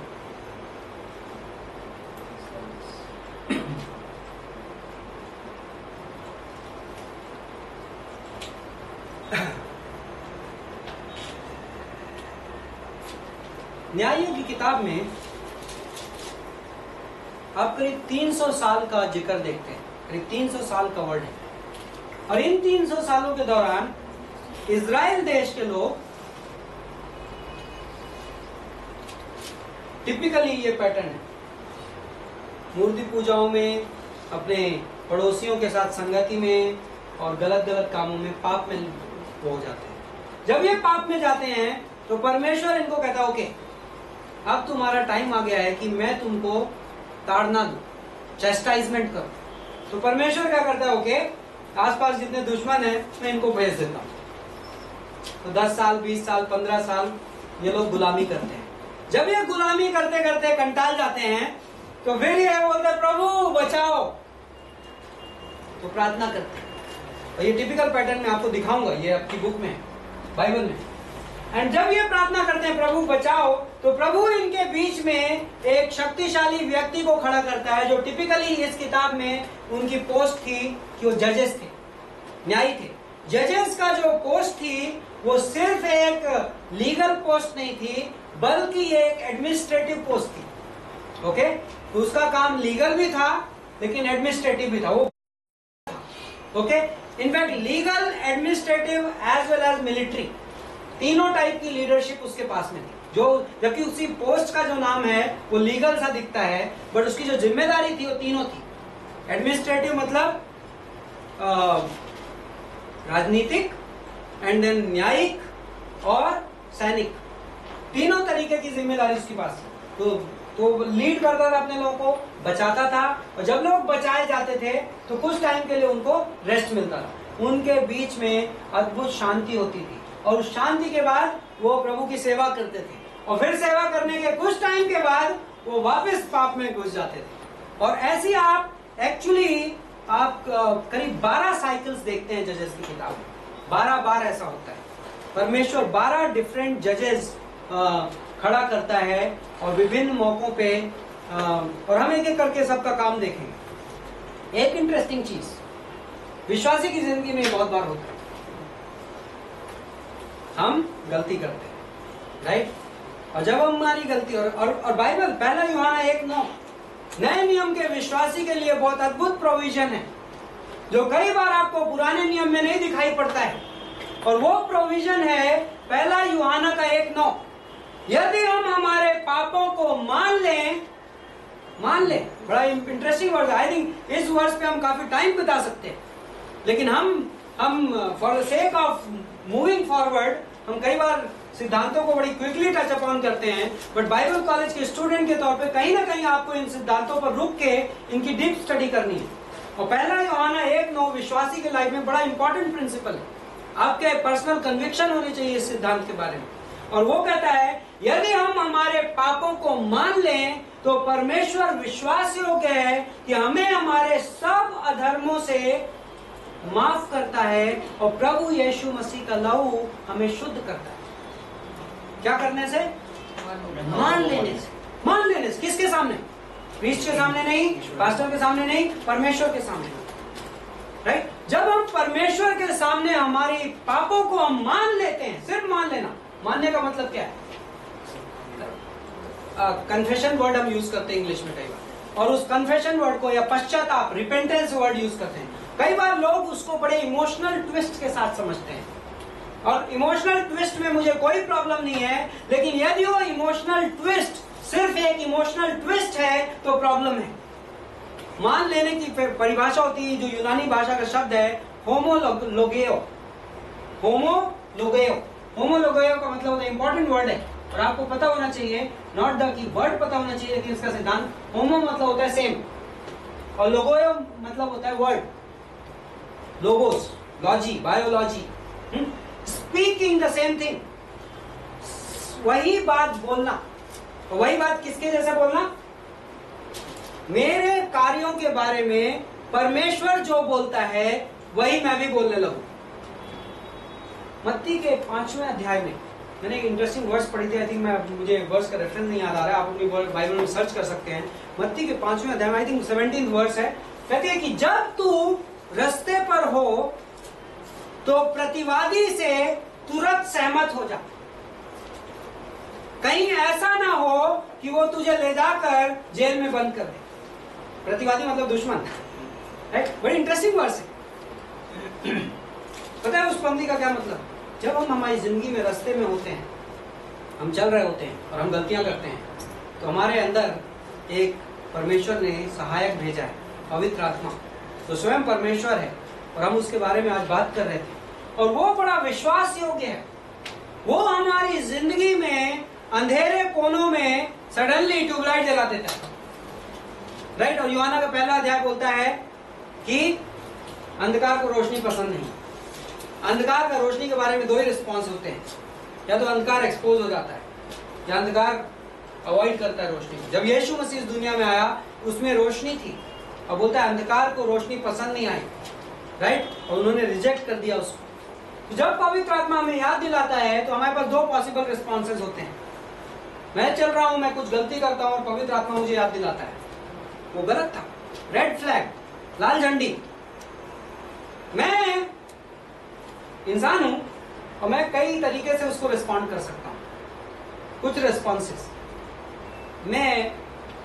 न्यायों की किताब में आप करीब 300 साल का जिक्र देखते हैं, करीब 300 साल का वर्ड है। और इन 300 सालों के दौरान इजराइल देश के लोग टिपिकली ये पैटर्न है, मूर्ति पूजाओं में, अपने पड़ोसियों के साथ संगति में और गलत गलत कामों में, पाप में हो जाते हैं। जब ये पाप में जाते हैं तो परमेश्वर इनको कहता है ओके, अब तुम्हारा टाइम आ गया है कि मैं तुमको ताड़ना दूं, चेस्टाइजमेंट करूं। तो परमेश्वर क्या करता है, ओके, आसपास जितने दुश्मन हैं मैं इनको भेज देता हूं। तो 10 साल, 20 साल, 15 साल ये लोग गुलामी करते हैं। जब ये गुलामी करते करते कंटाल जाते हैं तो फिर ये बोलते हैं प्रभु बचाओ, तो प्रार्थना करते हैं। और ये टिपिकल पैटर्न मैं आपको दिखाऊंगा, ये आपकी बुक में है, बाइबल में। एंड जब ये प्रार्थना करते हैं प्रभु बचाओ, तो प्रभु इनके बीच में एक शक्तिशाली व्यक्ति को खड़ा करता है, जो टिपिकली इस किताब में उनकी पोस्ट थी कि वो जजेस थे, न्यायी थे। जजेस का जो पोस्ट थी वो सिर्फ एक लीगल पोस्ट नहीं थी, बल्कि ये एक एडमिनिस्ट्रेटिव पोस्ट थी। ओके, तो उसका काम लीगल भी था लेकिन एडमिनिस्ट्रेटिव भी था वो। Okay, in fact legal, administrative as well as military, तीनों टाइप की लीडरशिप उसके पास में थी। जो जबकि उसी पोस्ट का जो नाम है वो लीगल सा दिखता है, बट उसकी जो जिम्मेदारी थी वो तीनों थी। एडमिनिस्ट्रेटिव मतलब राजनीतिक, एंड देन न्यायिक और सैनिक, तीनों तरीके की जिम्मेदारी उसके पास थी। तो लीड करता था अपने लोगों को, बचाता था, और जब लोग बचाए जाते थे तो कुछ टाइम के लिए उनको रेस्ट मिलता था। उनके बीच में अद्भुत शांति होती थी, और उस शांति के बाद वो प्रभु की सेवा करते थे, और फिर सेवा करने के कुछ टाइम के बाद वो वापस पाप में घुस जाते थे। और ऐसी आप एक्चुअली आप करीब 12 साइकिल्स देखते हैं जजेस की किताब में। 12 बार ऐसा होता है, परमेश्वर 12 डिफरेंट जजेस खड़ा करता है और विभिन्न मौकों पे, और हम एक एक करके सबका काम देखेंगे। एक इंटरेस्टिंग चीज विश्वासी की जिंदगी में बहुत बार होता है, हम गलती करते हैं, राइट? और जब हमारी गलती और बाइबल पहला यूहन्ना 1:9 नए नियम के विश्वासी के लिए बहुत अद्भुत प्रोविजन है, जो कई बार आपको पुराने नियम में नहीं दिखाई पड़ता है। और वो प्रोविजन है पहला यूहन्ना का 1:9, यदि हम हमारे पापों को मान लें, बड़ा इंटरेस्टिंग वर्ड है। आई थिंक इस वर्ष पे हम काफी टाइम बिता सकते हैं, लेकिन हम for the sake of moving forward हम कई बार सिद्धांतों को बड़ी क्विकली टच अपॉन करते हैं, बट बाइबल कॉलेज के स्टूडेंट के तौर पे कहीं ना कहीं आपको इन सिद्धांतों पर रुक के इनकी डीप स्टडी करनी है। और पहला यूहन्ना 1:9 विश्वासी के लाइफ में बड़ा इंपॉर्टेंट प्रिंसिपल है। आपके पर्सनल कन्विक्शन होनी चाहिए इस सिद्धांत के बारे में। और वो कहता है यदि हम हमारे पापों को मान लें तो परमेश्वर विश्वास योग्य है कि हमें हमारे सब अधर्मों से माफ करता है और प्रभु यीशु मसीह का लहू हमें शुद्ध करता है। क्या करने से? मान लेने से। मान लेने से। किसके सामने? प्रीस्ट के सामने नहीं, पास्टर के सामने नहीं, परमेश्वर के सामने। राइट? जब हम परमेश्वर के सामने हमारी पापों को हम मान लेते हैं, सिर्फ मान लेना, मानने का मतलब क्या है? कन्फेशन वर्ड हम यूज करते हैं इंग्लिश में कई बार, और उस कन्फेशन वर्ड को या पश्चाताप, रिपेंटेंस वर्ड यूज करते हैं। कई बार लोग उसको बड़े इमोशनल ट्विस्ट के साथ समझते हैं, और इमोशनल ट्विस्ट में मुझे कोई प्रॉब्लम नहीं है, लेकिन यदि वो इमोशनल ट्विस्ट सिर्फ एक इमोशनल ट्विस्ट है तो प्रॉब्लम है। मान लेने की परिभाषा होती है, जो यूनानी भाषा का शब्द है होमोलोगेयो। होमोलोगेयो, होमोलोगेयो का मतलब होता है, इंपॉर्टेंट वर्ड है और आपको पता होना चाहिए, नॉट द की वर्ड पता होना चाहिए, लेकिन इसका सिद्धांत। होमो मतलब होता है सेम, और लोगोयो मतलब होता है word, logos, logy, biology, speaking the same thing, वही बात बोलना। वही बात किसके जैसा बोलना? मेरे कार्यों के बारे में परमेश्वर जो बोलता है वही मैं भी बोलने लगूं। मत्ती के 5वें अध्याय में मैंने एक इंटरेस्टिंग वर्स पढ़ी थी। आई थिंक मुझे वर्स का रेफरेंस नहीं याद आ रहा है, आप अपनी बाइबल में सर्च कर सकते हैं। मत्ती के 5वें अध्याय में आई थिंक 17th वर्स है। कहती है कि जब तू रास्ते पर हो तो प्रतिवादी से तुरंत सहमत हो जा, कहीं ऐसा ना हो कि वो तुझे ले जाकर जेल में बंद कर दे। प्रतिवादी मतलब दुश्मन, राइट? बड़ी इंटरेस्टिंग वर्स है। पता है उस पंक्ति का क्या मतलब? जब हम हमारी जिंदगी में रास्ते में होते हैं, हम चल रहे होते हैं और हम गलतियां करते हैं, तो हमारे अंदर एक परमेश्वर ने सहायक भेजा है, पवित्र आत्मा, तो स्वयं परमेश्वर है, और हम उसके बारे में आज बात कर रहे थे। और वो बड़ा विश्वास योग्य है। वो हमारी जिंदगी में अंधेरे कोनों में सडनली ट्यूबलाइट जला देता है, राइट? और यूहन्ना का पहला अध्याय बोलता है कि अंधकार को रोशनी पसंद नहीं। अंधकार का रोशनी के बारे में दो ही रिस्पॉन्स होते हैं, या तो अंधकार एक्सपोज हो जाता है या अंधकार अवॉइड करता है रोशनी। जब यीशु मसीह इस दुनिया में आया उसमें रोशनी थी, और बोलता है अंधकार को रोशनी पसंद नहीं आई, राइट? और उन्होंने रिजेक्ट कर दिया उसको। तो जब पवित्र आत्मा हमें याद दिलाता है तो हमारे पास दो पॉसिबल रिस्पॉन्सेज होते हैं। मैं चल रहा हूं, मैं कुछ गलती करता हूं और पवित्र आत्मा मुझे याद दिलाता है वो गलत था, रेड फ्लैग, लाल झंडी। मैं इंसान हूं और मैं कई तरीके से उसको रिस्पॉन्ड कर सकता हूं। कुछ रिस्पॉन्सेस मैं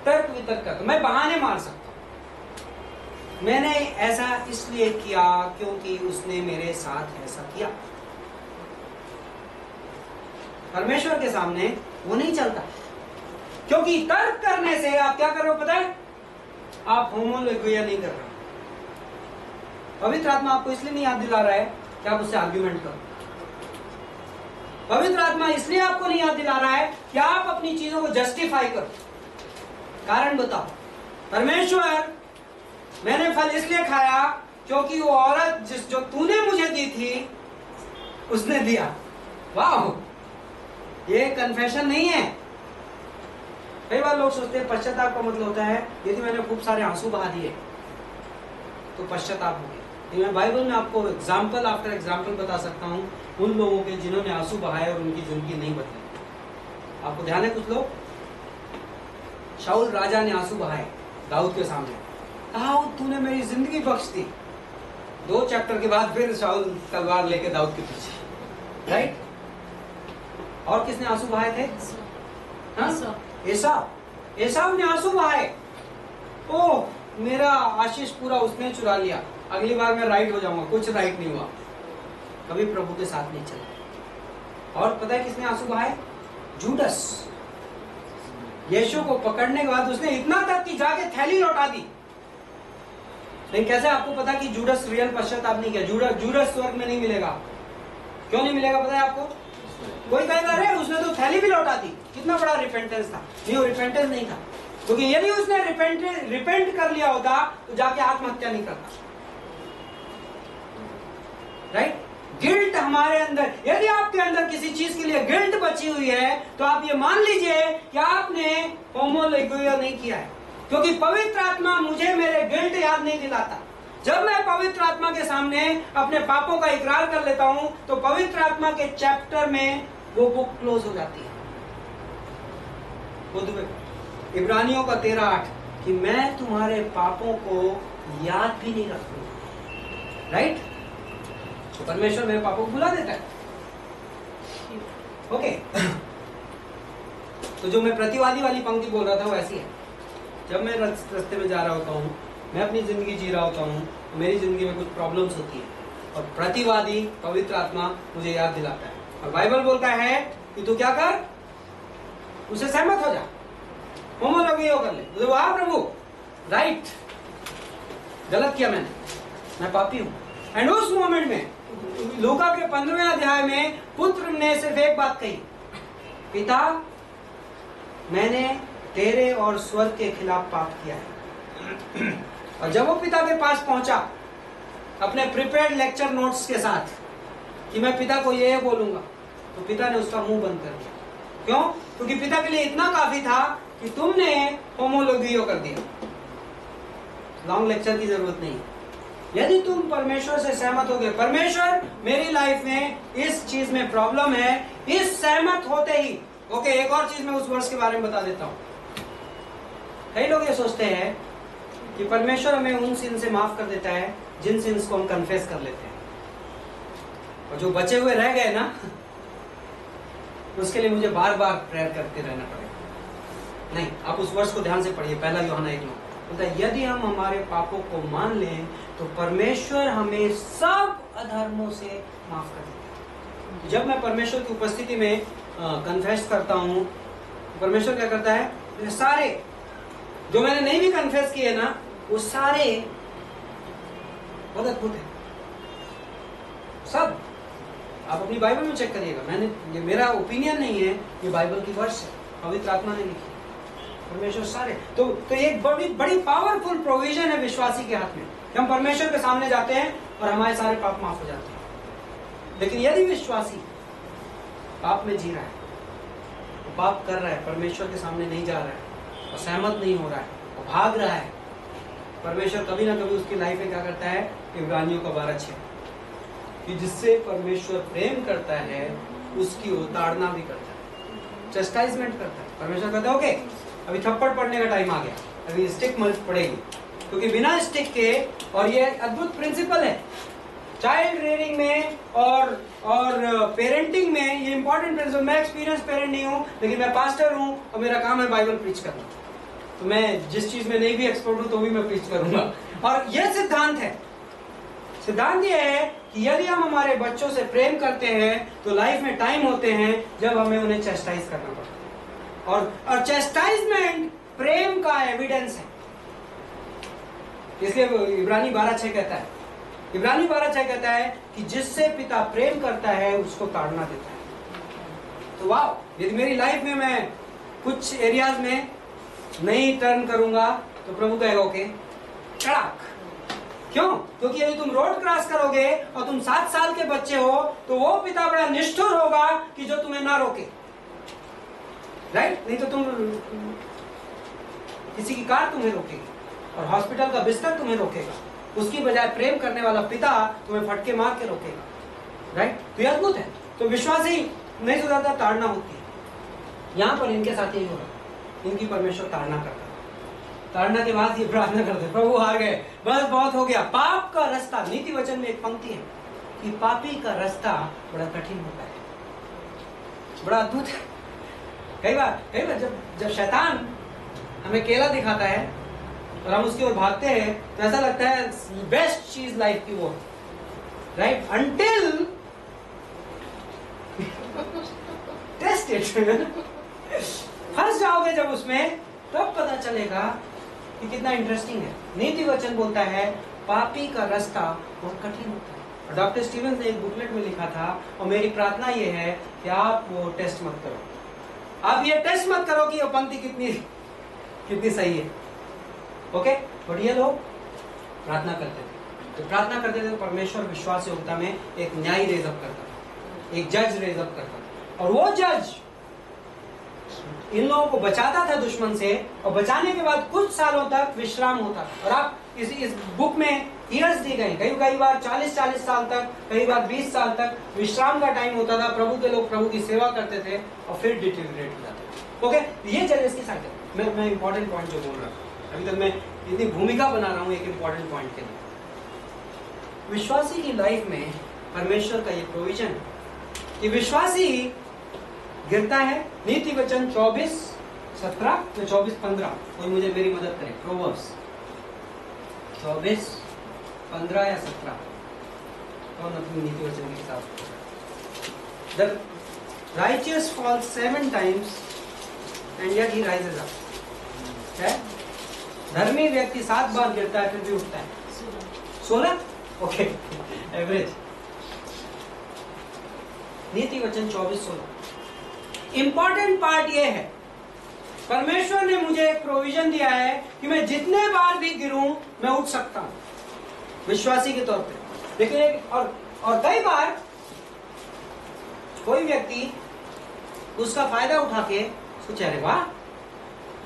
तर्क वितर्क करता हूं, मैं बहाने मार सकता हूं। मैंने ऐसा इसलिए किया क्योंकि उसने मेरे साथ ऐसा किया। परमेश्वर के सामने वो नहीं चलता, क्योंकि तर्क करने से आप क्या कर रहे हो पता है? आप होमोलोगिया नहीं कर रहे। पवित्र आत्मा आपको इसलिए नहीं याद दिला रहा है कि आप उससे आर्ग्यूमेंट करो। पवित्र आत्मा इसलिए आपको नहीं याद दिला रहा है कि आप अपनी चीजों को जस्टिफाई करो। कारण बताओ। परमेश्वर, मैंने फल इसलिए खाया क्योंकि वो औरत जो तूने मुझे दी थी उसने दिया। वाह, ये कन्फेशन नहीं है। कई बार लोग सोचते हैं पश्चाताप का मतलब होता है यदि मैंने खूब सारे आंसू बहा दिए तो पश्चाताप हो गया। मैं बाइबल में आपको एग्जाम्पल आफ्टर एग्जाम्पल बता सकता हूँ उन लोगों के जिन्होंने आंसू बहाए और उनकी जिंदगी नहीं बदली। आपको ध्यान है? कुछ लोग, शाऊल राजा ने आंसू बहाए दाऊद के सामने, दाऊद तूने मेरी जिंदगी बख्श दी। 2 चैप्टर के बाद फिर शाऊल तलवार लेके दाऊद के पीछे, राइट? और किसने आंसू बहाए थे? एसाव ने आंसू बहाए। ओह, मेरा आशीष पूरा उसने चुरा लिया, अगली बार मैं राइट हो जाऊंगा। कुछ राइट नहीं हुआ, कभी प्रभु के साथ नहीं चला। और पता है किसने आंसू बहाए? जूडस। यीशु को पकड़ने के बाद उसने इतना तक कि जाके थैली लौटा दी। लेकिन कैसे आपको पता कि जूडस रियल पश्चाताप नहीं किया? जूडस स्वर्ग में नहीं मिलेगा। क्यों नहीं मिलेगा पता है आपको? कोई कहेगा अरे उसने तो थैली भी लौटा दी, कितना बड़ा रिपेंटेंस था। नहीं, वो रिपेंटेंस नहीं था, क्योंकि यदि उसने रिपेंट कर लिया होता तो जाके आत्महत्या नहीं करता, राइट? गिल्ट हमारे अंदर, यदि आपके अंदर किसी चीज के लिए गिल्ट बची हुई है तो आप ये मान लीजिए कि आपने होमोलेगुइया नहीं किया है, क्योंकि पवित्र आत्मा मुझे मेरे गिल्ट याद नहीं दिलाता। जब मैं पवित्र आत्मा के सामने अपने पापों का इकरार कर लेता हूं तो पवित्र आत्मा के चैप्टर में वो बुक क्लोज हो जाती है। इब्रानियों का 13:8 कि मैं तुम्हारे पापों को याद भी नहीं रखूंगा। राइट? तो परमेश्वर मेरे पापों को भुला देता है। ओके। तो जो मैं प्रतिवादी वाली पंक्ति बोल रहा था वो ऐसी है, जब मैं रास्ते में जा रहा होता हूँ, मैं अपनी जिंदगी जी रहा होता हूँ, मेरी जिंदगी में कुछ प्रॉब्लम्स होती है और प्रतिवादी पवित्र आत्मा मुझे याद दिलाता है और बाइबल बोलता है कि तू क्या कर, उसे सहमत हो जा, होमोलोगिया कर ले। तो वाह प्रभु, राइट, गलत किया मैंने, मैं पापी हूं। एंड उस मोमेंट में लूका के 15वें अध्याय में पुत्र ने सिर्फ एक बात कही, पिता मैंने तेरे और स्वर्ग के खिलाफ पाप किया है। और जब वो पिता के पास पहुंचा अपने प्रिपेयर्ड लेक्चर नोट्स के साथ कि मैं पिता को ये बोलूंगा, तो पिता ने उसका मुंह बंद कर दिया। क्यों? क्योंकि पिता के लिए इतना काफी था कि तुमने होमोलोगियो कर दिया, लॉन्ग लेक्चर की जरूरत नहीं। यदि तुम परमेश्वर से सहमत हो गए, परमेश्वर मेरी लाइफ में इस चीज में प्रॉब्लम है, इस सहमत होते ही, ओके, एक और चीज मैं उस वर्ष के बारे में बता देता हूं। कई लोग ये सोचते हैं कि परमेश्वर हमें उन सिन से माफ कर देता है जिन सिन्स को हम कन्फेस कर लेते हैं, और जो बचे हुए रह गए ना, उसके लिए मुझे बार बार प्रेयर करते रहना पड़ेगा। नहीं, आप उस वर्ष को ध्यान से पढ़िए, 1 यूहन्ना 1:9 बोलता है यदि हम हमारे पापों को मान लें तो परमेश्वर हमें सब अधर्मों से माफ कर देता है। जब मैं परमेश्वर की उपस्थिति में कन्फेस करता हूँ, परमेश्वर क्या करता है, सारे जो मैंने नहीं भी कन्फेस किए ना, वो सारे बहुत अद्भुत है सब। आप अपनी बाइबल में चेक करिएगा, ये मेरा ओपिनियन नहीं है, ये बाइबल की वर्ष है, पवित्र आत्मा ने लिखी, परमेश्वर सारे। तो एक बड़ी पावरफुल प्रोविजन है विश्वासी के हाथ में कि हम परमेश्वर के सामने जाते हैं और हमारे सारे पाप माफ हो जाते हैं। लेकिन यदि विश्वासी पाप में जी रहा है, वो पाप कर रहा है, परमेश्वर के सामने नहीं जा रहा है और सहमत नहीं हो रहा है, वो भाग रहा है, परमेश्वर कभी ना कभी उसकी लाइफ में क्या करता है, इब्रानियों का 12:6 कि जिससे परमेश्वर प्रेम करता है उसकी वो ताड़ना भी करता है, चस्टाइजमेंट करता है। परमेश्वर कहता है ओके, अभी थप्पड़ पड़ने का टाइम आ गया, अभी स्टिक पड़ेगी, क्योंकि बिना स्टिक के, और ये अद्भुत प्रिंसिपल है चाइल्ड रेयरिंग में और पेरेंटिंग में, ये इंपॉर्टेंट प्रिंसिपल। मैं एक्सपीरियंस पेरेंट नहीं हूँ, लेकिन मैं पास्टर हूँ और मेरा काम है बाइबल प्रीच करना, तो मैं जिस चीज में नहीं भी एक्सपर्ट हूँ तो भी मैं प्रीच करूंगा। और ये सिद्धांत है, सिद्धांत ये है कि यदि हम हमारे बच्चों से प्रेम करते हैं तो लाइफ में टाइम होते हैं जब हमें उन्हें चेस्टाइज करना पड़ता है, और चेस्टाइजमेंट प्रेम का एविडेंस है। इसलिए इब्रानी 12:6 कहता है, इब्रानी 12:6 कहता है कि जिससे पिता प्रेम करता है उसको ताड़ना देता है। तो वाह, यदि मेरी लाइफ में मैं कुछ एरियाज में नहीं टर्न करूंगा तो प्रभु कहेगा ओके, चढ़ाक। क्यों? क्योंकि यदि तुम रोड क्रॉस करोगे और तुम 7 साल के बच्चे हो तो वो पिता बड़ा निष्ठुर होगा कि जो तुम्हें ना रोके, राइट? नहीं तो तुम किसी की कार तुम्हें रोकेगी और हॉस्पिटल का बिस्तर तुम्हें रोकेगा, उसकी बजाय प्रेम करने वाला पिता तुम्हें फटके मार के रोकेगा, राइट? तो ये अद्भुत है। तो विश्वासी नहीं सुधरता, ताड़ना होती है। यहाँ पर इनके साथ यही हो रहा है, इनकी परमेश्वर ताड़ना करता है। ताड़ना के बाद ये प्रार्थना करते, प्रभु हार गए, बस बहुत हो गया। पाप का रास्ता, नीति वचन में एक पंक्ति है कि पापी का रास्ता बड़ा कठिन होता है, बड़ा अद्भुत है। कई बार जब शैतान हमें केला दिखाता है और हम उसकी ओर भागते हैं तो ऐसा लगता है बेस्ट चीज लाइफ की वो, राइट? अंटिल टेस्ट इट, फंस जाओगे जब उसमें, तब पता चलेगा कि कितना इंटरेस्टिंग है। नीति वचन बोलता है पापी का रास्ता बहुत कठिन होता है। डॉक्टर स्टीवंस ने एक बुकलेट में लिखा था, और मेरी प्रार्थना ये है कि आप वो टेस्ट मत करो, आप ये टेस्ट मत करो कि वो पंक्ति कितनी सही है, ओके? बट ये लोग प्रार्थना करते थे। तो प्रार्थना करते थे तो परमेश्वर विश्वास योग्यता में एक न्यायी रेजअप करता था, एक जज रेजअप करता था, और वो जज इन लोगों को बचाता था दुश्मन से, और बचाने के बाद कुछ सालों तक विश्राम होता था। और आप इस बुक में ईयर्स दी गई, कई बार 40 साल तक, कई बार 20 साल तक विश्राम का टाइम होता था। प्रभु के लोग प्रभु की सेवा करते थे और फिर डिटेरियोरेट हो जाते थे। ओके, ये जजेस की साइकिल। मैं इंपॉर्टेंट पॉइंट जो बोल रहा हूँ, अभी तक मैं इतनी भूमिका बना रहा हूँ एक इंपॉर्टेंट पॉइंट के लिए। विश्वासी की लाइफ में परमेश्वर का ये प्रोविजन कि विश्वासी गिरता है। नीति वचन 24:17 या 24:15, कोई मुझे मेरी मदद करे। प्रोवर्ब्स 24:15 या 17, कौन अपनी नीति वचन की किताब? The righteous falls 7 times and yet he rises up. है? धर्मी व्यक्ति 7 बार गिरता है फिर भी उठता है। 16? Okay, average. नीति वचन 24:16। इंपॉर्टेंट पार्ट ये है, परमेश्वर ने मुझे एक प्रोविजन दिया है कि मैं जितने बार भी गिरूं मैं उठ सकता हूं विश्वासी के तौर पे। लेकिन और कई बार कोई व्यक्ति उसका फायदा उठा के सोचे, अरे वाह,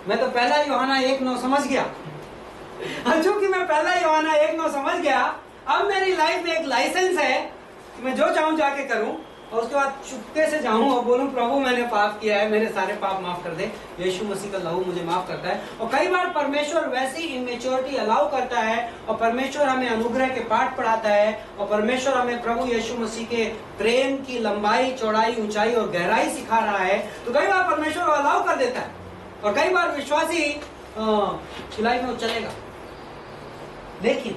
मैं तो पहला यूहन्ना 1:9 समझ गया। चूंकि मैं पहला यूहन्ना 1:9 समझ गया, अब मेरी लाइफ में एक लाइसेंस है कि मैं जो चाहूं जाके करूं, और उसके बाद चुपके से जाऊं और बोलूं, प्रभु मैंने पाप किया है, मेरे सारे पाप माफ कर दे, यीशु मसीह का लहू मुझे माफ करता है। और कई बार परमेश्वर वैसी इमेच्योरिटी अलाउ करता है, और परमेश्वर हमें अनुग्रह के पाठ पढ़ाता है, और परमेश्वर हमें प्रभु यीशु मसीह के प्रेम की लंबाई, चौड़ाई, ऊंचाई और गहराई सिखा रहा है। तो कई बार परमेश्वर अलाउ कर देता है, और कई बार विश्वासी लाइफ में चलेगा। लेकिन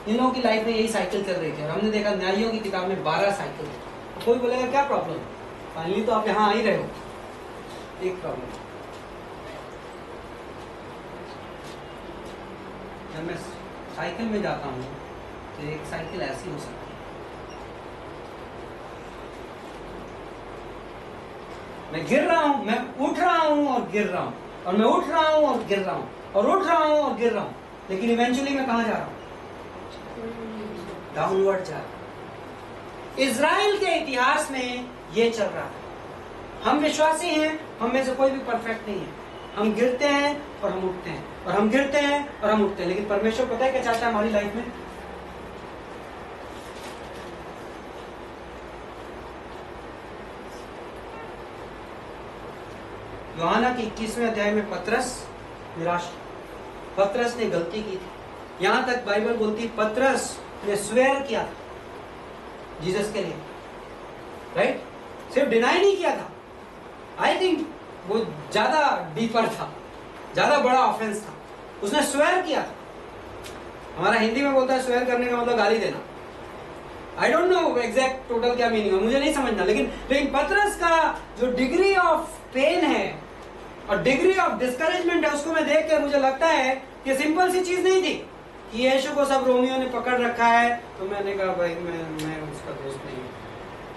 इन लोगों की लाइफ में यही साइकिल चल रही थी, और हमने देखा न्यायियों की किताब में 12 साइकिल है। कोई बोलेगा क्या प्रॉब्लम, फाइनली तो आप यहाँ आ ही रहे हो। एक प्रॉब्लम, जब मैं साइकिल में जाता हूँ तो एक साइकिल ऐसी हो सकती है, मैं गिर रहा हूँ, मैं उठ रहा हूँ और गिर रहा हूँ, और मैं उठ रहा हूँ और गिर रहा हूँ, और उठ रहा हूँ और गिर रहा हूँ, लेकिन इवेंचुअली मैं कहाँ जा रहा हूँ? डाउनवर्ड जा रहा। इजराइल के इतिहास में ये चल रहा है। हम विश्वासी हैं, हम में से कोई भी परफेक्ट नहीं है। हम गिरते हैं और हम उठते हैं, और हम गिरते हैं और हम उठते हैं, लेकिन परमेश्वर पता है क्या चाहता है हमारी लाइफ में? यूहन्ना के 21वें अध्याय में पतरस निराश, पतरस ने गलती की थी। यहां तक बाइबल बोलती पतरस ने स्वेयर किया था जीसस के लिए, राइट? सिर्फ डिनाई नहीं किया था। आई थिंक वो ज्यादा डीपर था, ज्यादा बड़ा ऑफेंस था। उसने स्वेयर किया था। हमारा हिंदी में बोलता है स्वेयर करने का मतलब गाली देना। I don't know exact total क्या मीनिंग है, मुझे नहीं समझना, लेकिन पतरस का जो डिग्री ऑफ पेन है और डिग्री ऑफ डिस्करेजमेंट है, उसको मैं देख के मुझे लगता है कि सिंपल सी चीज नहीं थी कि यीशु को सब रोमियो ने पकड़ रखा है, तो मैंने कहा भाई मैं उसका दोस्त नहीं हूं।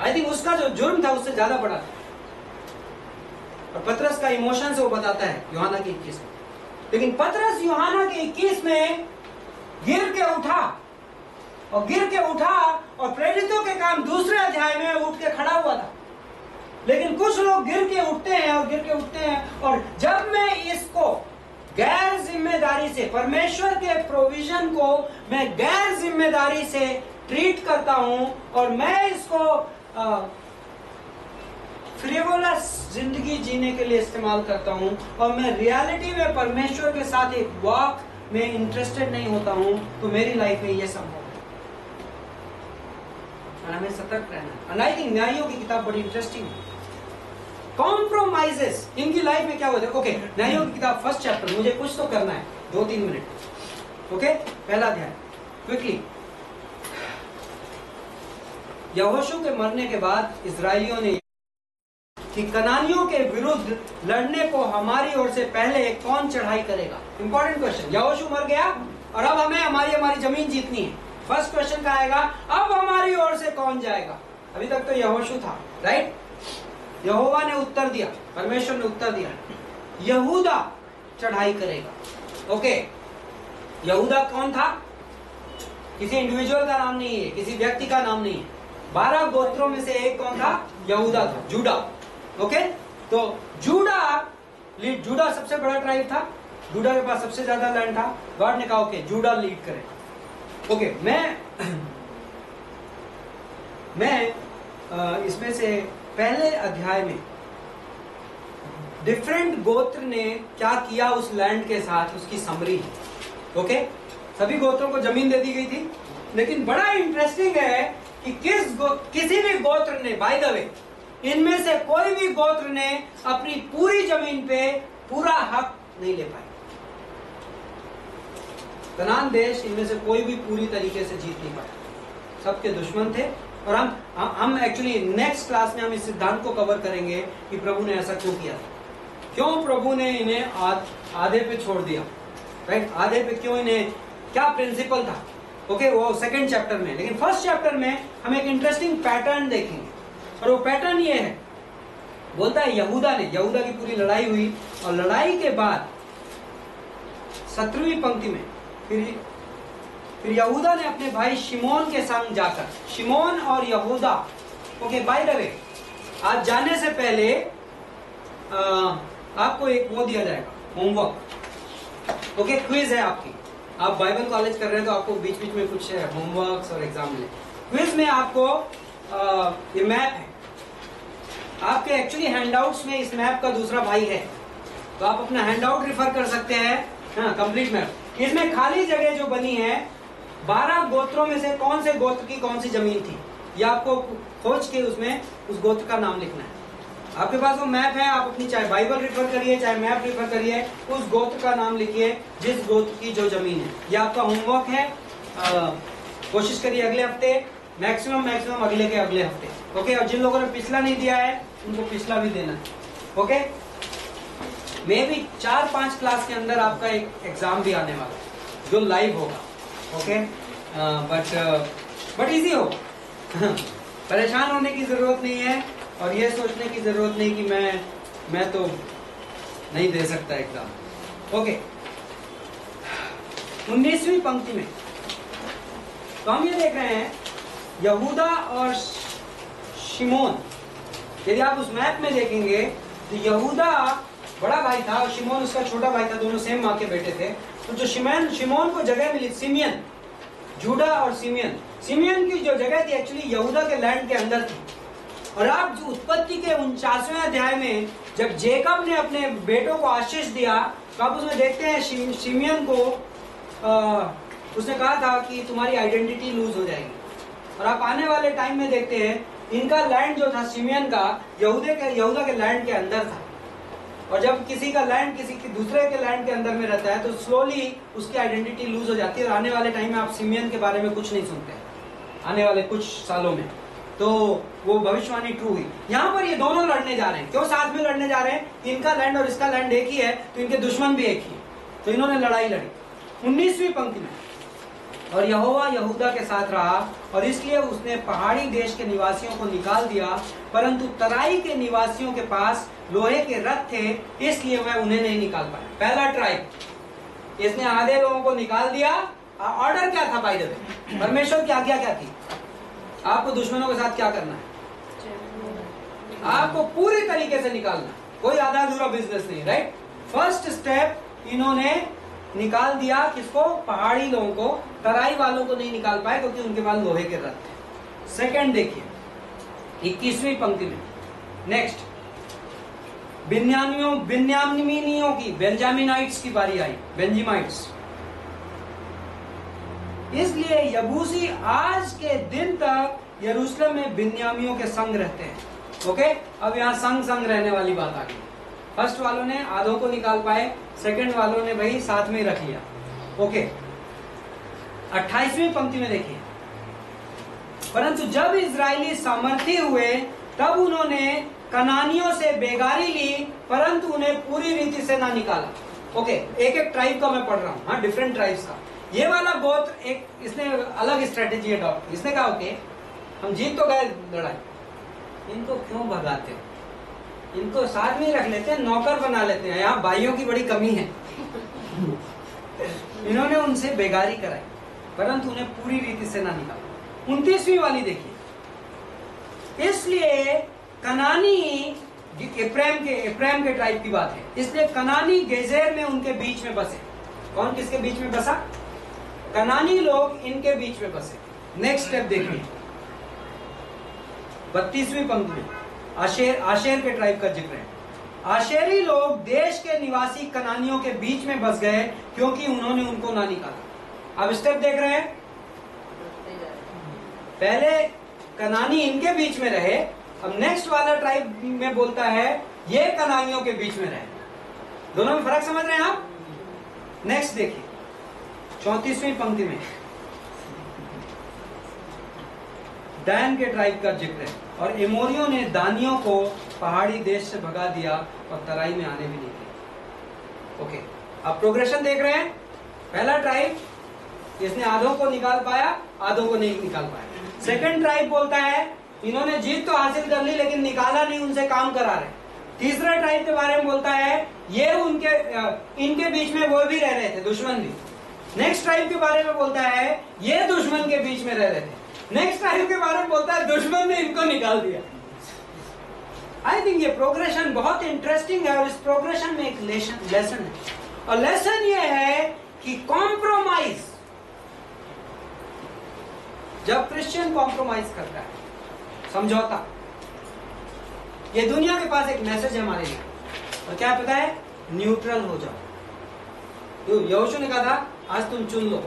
आई थिंक उसका जो जुर्म था उससे ज्यादा बड़ा था, और पतरस का इमोशन से वो बताता है यूहन्ना के 21 में। लेकिन पतरस यूहन्ना के 21 में गिर के उठा, और प्रेरितों के काम दूसरे अध्याय में उठ के खड़ा हुआ था। लेकिन कुछ लोग गिर के उठते हैं, और जब मैं इसको गैर जिम्मेदारी से, परमेश्वर के प्रोविजन को मैं गैर जिम्मेदारी से ट्रीट करता हूं, और मैं इसको फ्रिवोलस जिंदगी जीने के लिए इस्तेमाल करता हूं, और मैं रियलिटी में परमेश्वर के साथ एक वॉक में इंटरेस्टेड नहीं होता हूं, तो मेरी लाइफ में यह संभव है। हमें सतर्क रहना है। और आई थिंक न्यायियों की किताब बड़ी इंटरेस्टिंग है। कॉम्प्रोमाइजेस इनकी लाइफ में क्या होता है? ओके, न्यायियों की किताब 1 चैप्टर, मुझे कुछ तो करना है, 2-3 मिनट। ओके, पहला अध्याय क्विकली। यहोशू के मरने के बाद इजरायलियों ने कि कनानियों के विरुद्ध लड़ने को हमारी ओर से पहले कौन चढ़ाई करेगा? Important question. यहोशू मर गया और अब हमें हमारी जमीन जीतनी है। फर्स्ट क्वेश्चन का आएगा, अब हमारी ओर से कौन जाएगा? अभी तक तो यहोशू था, राइट? यहोवा ने उत्तर दिया, परमेश्वर ने उत्तर दिया, यहूदा चढ़ाई करेगा। ओके, यहूदा कौन था? किसी इंडिविजुअल का नाम नहीं है, किसी व्यक्ति का नाम नहीं है। 12 गोत्रों में से एक कौन था? यहूदा था, जूडा। ओके, तो जूडा सबसे बड़ा ट्राइब था, जूडा के पास सबसे ज्यादा लैंड था। गॉड ने कहा ओके जूडा लीड करे। ओके, मैं इसमें से पहले अध्याय में डिफरेंट गोत्र ने क्या किया उस लैंड के साथ, उसकी समरी है। ओके, सभी गोत्रों को जमीन दे दी गई थी, लेकिन बड़ा इंटरेस्टिंग है कि किसी भी गोत्र ने, बाय द वे, इनमें से कोई भी गोत्र ने अपनी पूरी जमीन पे पूरा हक नहीं ले पाए। कनान देश इनमें से कोई भी पूरी तरीके से जीत नहीं पाया, सबके दुश्मन थे। और हम एक्चुअली नेक्स्ट क्लास में हम इस सिद्धांत को कवर करेंगे कि प्रभु ने ऐसा क्यों किया, क्यों प्रभु ने इन्हें आधे पे छोड़ दिया, राइट? आधे पे क्यों, इन्हें क्या प्रिंसिपल था। ओके, वो सेकंड चैप्टर में। लेकिन फर्स्ट चैप्टर में हम एक इंटरेस्टिंग पैटर्न देखेंगे, और वो पैटर्न ये है, बोलता है यहूदा की पूरी लड़ाई हुई, और लड़ाई के बाद 17वीं पंक्ति में फिर यहूदा ने अपने भाई शिमोन के संग जाकर, शिमोन और यहूदा। ओके, बाय द वे, आज जाने से पहले आपको एक वो दिया जाएगा, होमवर्क। ओके, क्विज है आपकी, आप बाइबल कॉलेज कर रहे हैं तो आपको बीच बीच में कुछ होमवर्क्स और एग्जाम मिले। क्विज में आपको ये मैप है, आपके एक्चुअली हैंडआउट्स में इस मैप का दूसरा भाई है, तो आप अपना हैंडआउट रिफर कर सकते हैं। हाँ, कंप्लीट मैप। इसमें खाली जगह जो बनी है, 12 गोत्रों में से कौन से गोत्र की कौन सी जमीन थी, ये आपको खोज के उसमें उस गोत्र का नाम लिखना है। आपके पास वो मैप है, आप अपनी चाहे बाइबल रिफर करिए चाहे मैप रिफर करिए, उस गोत्र का नाम लिखिए जिस गोत्र की जो जमीन है। ये आपका होमवर्क है। कोशिश करिए अगले हफ्ते, मैक्सिमम अगले के अगले हफ्ते। ओके, और जिन लोगों ने पिछला नहीं दिया है उनको पिछला भी देना है। ओके, मे भी 4-5 क्लास के अंदर आपका एक एग्जाम भी आने वाला है जो लाइव होगा। ओके, बट इजी हो परेशान होने की जरूरत नहीं है, और ये सोचने की जरूरत नहीं कि मैं तो नहीं दे सकता एग्जाम। ओके, 19वीं पंक्ति में तो हम ये देख रहे हैं, यहूदा और शिमोन। यदि आप उस मैप में देखेंगे तो यहूदा बड़ा भाई था और शिमोन उसका छोटा भाई था, दोनों सेम माँ के बेटे थे। तो जो शिमोन को जगह मिली, सिमियन, जूडा और सिमियन की जो जगह थी एक्चुअली यहूदा के लैंड के अंदर थी। और आप जो उत्पत्ति के 49वें अध्याय में जब जेकब ने अपने बेटों को आशीष दिया, तो आप उसमें देखते हैं शिमियन को उसने कहा था कि तुम्हारी आइडेंटिटी लूज हो जाएगी। और आप आने वाले टाइम में देखते हैं इनका लैंड जो था सिमियन का, यहूदा के लैंड के अंदर था। और जब किसी का लैंड किसी के दूसरे के लैंड के अंदर में रहता है तो स्लोली उसकी आइडेंटिटी लूज हो जाती है। और आने वाले टाइम में आप सिमियन के बारे में कुछ नहीं सुनते आने वाले कुछ सालों में। तो वो भविष्यवाणी ट्रू हुई। यहाँ पर ये दोनों लड़ने जा रहे हैं। क्यों साथ में लड़ने जा रहे हैं? इनका लैंड और इसका लैंड एक ही है, तो इनके दुश्मन भी एक ही है, तो इन्होंने लड़ाई लड़ी। 19वीं पंक्ति में, और यहोवा यहूदा के साथ रहा और इसलिए उसने पहाड़ी देश के निवासियों को निकाल दिया, परंतु तराई के निवासियों के पास लोहे के रथ थे, इसलिए वह उन्हें नहीं निकाल पाया। पहला ट्राइब, इसने आधे लोगों को निकाल दिया। ऑर्डर क्या था भाई? परमेश्वर की आज्ञा क्या थी? आपको दुश्मनों के साथ क्या करना है? आपको पूरी तरीके से निकालना, कोई आधा अधूरा बिजनेस नहीं, राइट? फर्स्ट स्टेप इन्होंने निकाल दिया, किसको? पहाड़ी लोगों को। तराई वालों को नहीं निकाल पाए क्योंकि उनके पास लोहे के रथ थे। सेकंड देखिए 21वीं पंक्ति में, नेक्स्ट बिन्यामीनियों की, बेंजामिनाइट्स की बारी आई, बेंजामाइट्स। इसलिए यबूसी आज के दिन तक यरूशलेम में बिन्यामियों के संग रहते हैं। ओके, अब यहाँ संग रहने वाली बात आ गई। फर्स्ट वालों ने आधों को निकाल पाए, सेकंड वालों ने भाई साथ में ही रख लिया। ओके, 28वीं पंक्ति में देखिए, परंतु जब इजरायली सामर्थी हुए तब उन्होंने कनानियों से बेगारी ली, परंतु उन्हें पूरी रीति से ना निकाला। ओके, एक एक ट्राइब का मैं पढ़ रहा हूँ, हाँ, डिफरेंट ट्राइब्स का। ये वाला गोत्र एक इसने अलग स्ट्रेटेजी अडॉप्ट की। इसने कहा ओके हम जीत तो गए लड़ाई, इनको क्यों भगाते हो? इनको साथ में ही रख लेते हैं, नौकर बना लेते हैं। यहाँ भाइयों की बड़ी कमी है इन्होंने उनसे बेगारी कराई, परंतु उन्हें पूरी रीति से ना निकाला। 29वीं वाली देखिए। इसलिए कनानी, एप्रैम के ट्राइब की बात है, इसलिए कनानी गेजेर में उनके बीच में बसे। कौन किसके बीच में बसा? कनानी लोग इनके बीच में बसे। नेक्स्ट स्टेप देखिए, 32वीं पंक्ति में आशेर के ट्राइब का जिक्र है। आशेरी लोग देश के निवासी कनानियों के बीच में बस गए क्योंकि उन्होंने उनको ना निकाला। अब स्टेप देख रहे हैं, पहले कनानी इनके बीच में रहे, अब नेक्स्ट वाला ट्राइब में बोलता है ये कनानियों के बीच में रहे। दोनों में फर्क समझ रहे हैं आप? नेक्स्ट देखिए, 34वीं पंक्ति में दैन के ट्राइब का जिक्र है। और एमोरियों ने दानियों को पहाड़ी देश से भगा दिया और तराई में आने भी नहीं दिया। ओके, अब प्रोग्रेशन देख रहे हैं। पहला ट्राइब, इसने आधों को निकाल पाया, आधों को नहीं निकाल पाया। सेकंड ट्राइब बोलता है इन्होंने जीत तो हासिल कर ली लेकिन निकाला नहीं, उनसे काम करा रहे। तीसरा ट्राइब के बारे में बोलता है ये इनके बीच में वो भी रह रहे थे, दुश्मन भी। नेक्स्ट ट्राइब के बारे में बोलता है ये दुश्मन के बीच में रह रहे थे। नेक्स्ट ट्राइब के बारे में बोलता है दुश्मन ने इनको निकाल दिया। आई थिंक ये प्रोग्रेशन बहुत इंटरेस्टिंग है और इस प्रोग्रेशन में एक लेसन है, और लेसन ये है कि कॉम्प्रोमाइज, जब क्रिश्चियन कॉम्प्रोमाइज करता है, समझौता, ये दुनिया के पास एक मैसेज है हमारे लिए, और क्या पता है? न्यूट्रल हो जाओ। यहोशू ने कहा था आज तुम चुन लो,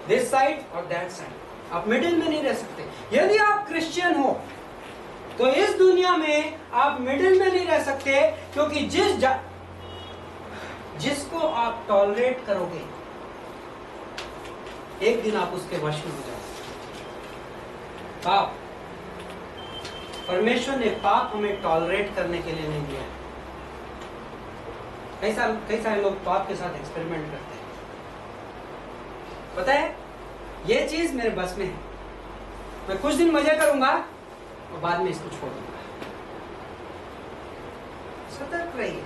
दिस साइड और दैट साइड, आप मिडिल में नहीं रह सकते। यदि आप क्रिश्चियन हो तो इस दुनिया में आप मिडिल में नहीं रह सकते, क्योंकि जिसको आप टॉलरेट करोगे एक दिन आप उसके वश में हो जाओगे। पाप, परमेश्वर ने पाप हमें टॉलरेट करने के लिए नहीं दिया है। कई सारे लोग पाप के साथ एक्सपेरिमेंट करते हैं। पता है ये चीज मेरे बस में है, मैं कुछ दिन मजे करूंगा और बाद में इसको छोड़ दूंगा। सतर्क रहिए,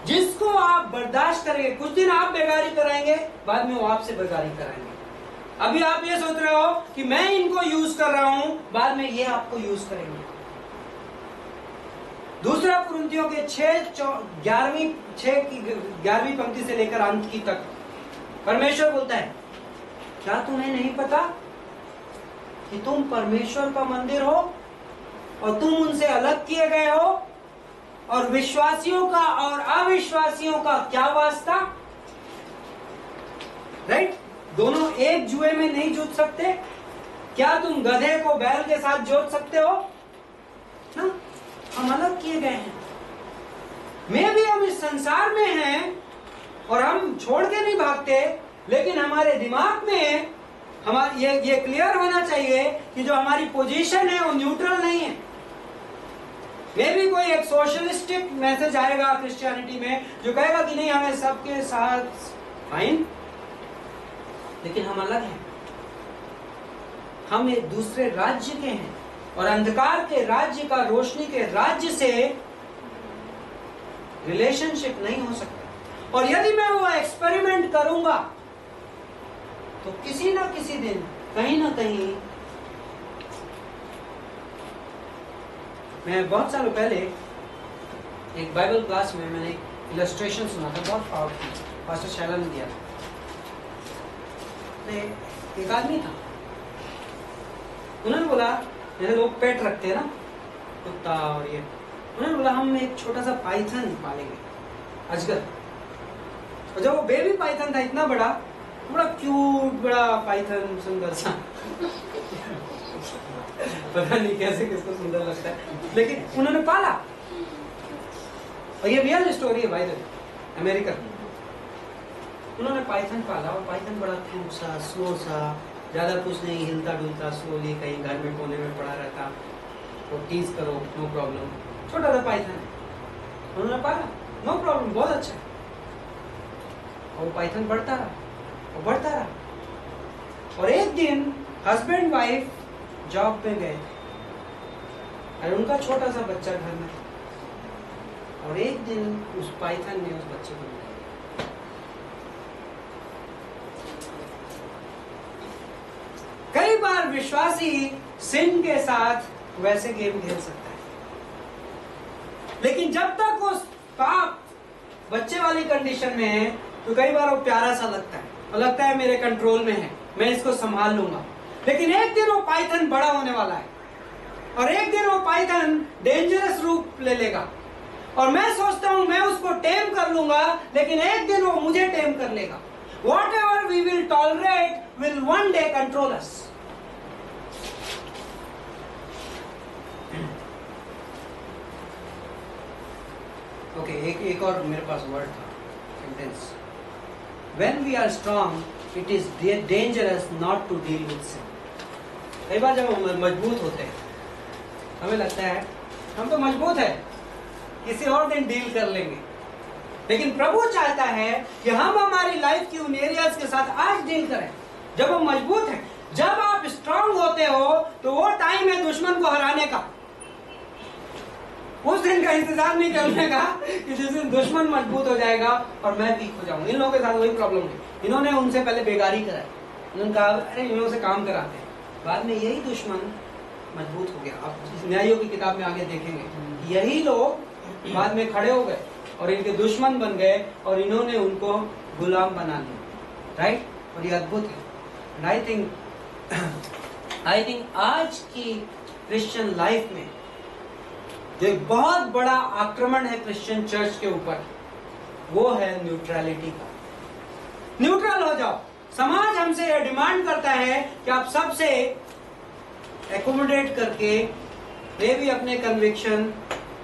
जिसको आप बर्दाश्त करेंगे, कुछ दिन आप बेगारी कराएंगे, बाद में वो आपसे बेगारी कराएंगे। अभी आप ये सोच रहे हो कि मैं इनको यूज कर रहा हूं, बाद में ये आपको यूज करेंगे। दूसरा कुरिन्थियों के 11वीं पंक्ति से लेकर अंत की तक परमेश्वर बोलता है क्या तुम्हें नहीं पता कि तुम परमेश्वर का मंदिर हो और तुम उनसे अलग किए गए हो, और विश्वासियों का और अविश्वासियों का क्या वास्ता? राइट? दोनों एक जुए में नहीं जूझ सकते। क्या तुम गधे को बैल के साथ जोड़ सकते हो ना? हम अलग किए गए हैं। मैं भी हम इस संसार में हैं और हम छोड़ के नहीं भागते, लेकिन हमारे दिमाग में ये क्लियर होना चाहिए कि जो हमारी पोजीशन है वो न्यूट्रल नहीं है। मे भी कोई एक सोशलिस्टिक मैसेज आएगा क्रिश्चियनिटी में जो कहेगा कि नहीं हमें सबके साथ फाइन, लेकिन हम अलग हैं, हम एक दूसरे राज्य के हैं, और अंधकार के राज्य का रोशनी के राज्य से रिलेशनशिप नहीं हो सकता। और यदि मैं वो एक्सपेरिमेंट करूंगा तो किसी ना किसी दिन कहीं ना कहीं, मैं बहुत सालों पहले एक बाइबल क्लास में मैंने एक इलस्ट्रेशन सुना था, बहुत पावरफुल, पास्टर शैला ने दिया था। एक आदमी था, उन्होंने बोला जैसे लोग पेट रखते हैं ना, कुत्ता और ये, उन्होंने बोला हम एक छोटा सा पाइथन पालेंगे, अजगर। और जब वो बेबी पाइथन था इतना बड़ा, बड़ा क्यूट बड़ा पाइथन, सुंदर सा पता नहीं कैसे किसको सुंदर लगता है, लेकिन उन्होंने पाला। और ये रियल स्टोरी है भाई, अमेरिका की। उन्होंने पाइथन पाला और पाइथन बड़ा क्यूट सा, स्लो सा, ज्यादा कुछ नहीं, हिलता डुलता, स्लोली कहीं घर में कोने में पड़ा रहता, वो टीज करो नो प्रॉब्लम, छोटा सा पाइथन है। उन्होंने पाला, नो प्रॉब्लम, बहुत अच्छा। और वो पाइथन बढ़ता रहा और बढ़ता रहा। और एक दिन हस्बैंड वाइफ जॉब पे गए और उनका छोटा सा बच्चा घर में, और एक दिन उस पाइथन ने उस बच्चे को बार विश्वासी सिन के साथ वैसे गेम खेल सकता है, लेकिन जब तक वो पाप बच्चे वाली कंडीशन में है तो कई बार वो प्यारा सा लगता है और लगता है मेरे कंट्रोल में है, मैं इसको संभाल लूंगा। लेकिन एक दिन वो पाइथन बड़ा होने वाला है और एक दिन वो पाइथन डेंजरस रूप ले लेगा और मैं सोचता हूं मैं उसको टेम कर लूंगा, लेकिन एक दिन वो मुझे टेम कर लेगा। Whatever we will tolerate will one day control us. Okay, एक और मेरे पास वर्ड था, sentence. When we are strong, it is dangerous not to deal with sin. कई बार जब हम मजबूत होते हैं हमें लगता है हम तो मजबूत है, किसी और दिन डील कर लेंगे, लेकिन प्रभु चाहता है कि हम हमारी लाइफ की उन एरियाज के साथ आज डील करें जब हम मजबूत हैं। जब आप स्ट्रांग होते हो तो वो टाइम है दुश्मन को हराने का, उस दिन का इंतजार नहीं करने का कि जिस दिन दुश्मन मजबूत हो जाएगा और मैं वीक हो जाऊंगा। इन लोगों के साथ वही प्रॉब्लम है, इन्होंने उनसे पहले बेगारी कराई, उन्होंने कहा अरे इन लोगों से काम कराते हैं, बाद में यही दुश्मन मजबूत हो गया। आप न्यायों की किताब में आगे देखेंगे यही लोग बाद में खड़े हो गए और इनके दुश्मन बन गए और इन्होंने उनको गुलाम बना लिया, राइट। और ये अद्भुत है। आई थिंक आज की क्रिश्चियन लाइफ में जो एक बहुत बड़ा आक्रमण है क्रिश्चियन चर्च के ऊपर, वो है न्यूट्रलिटी का। न्यूट्रल हो जाओ। समाज हमसे यह डिमांड करता है कि आप सबसे एकोमोडेट करके, वे भी अपने कन्विक्शन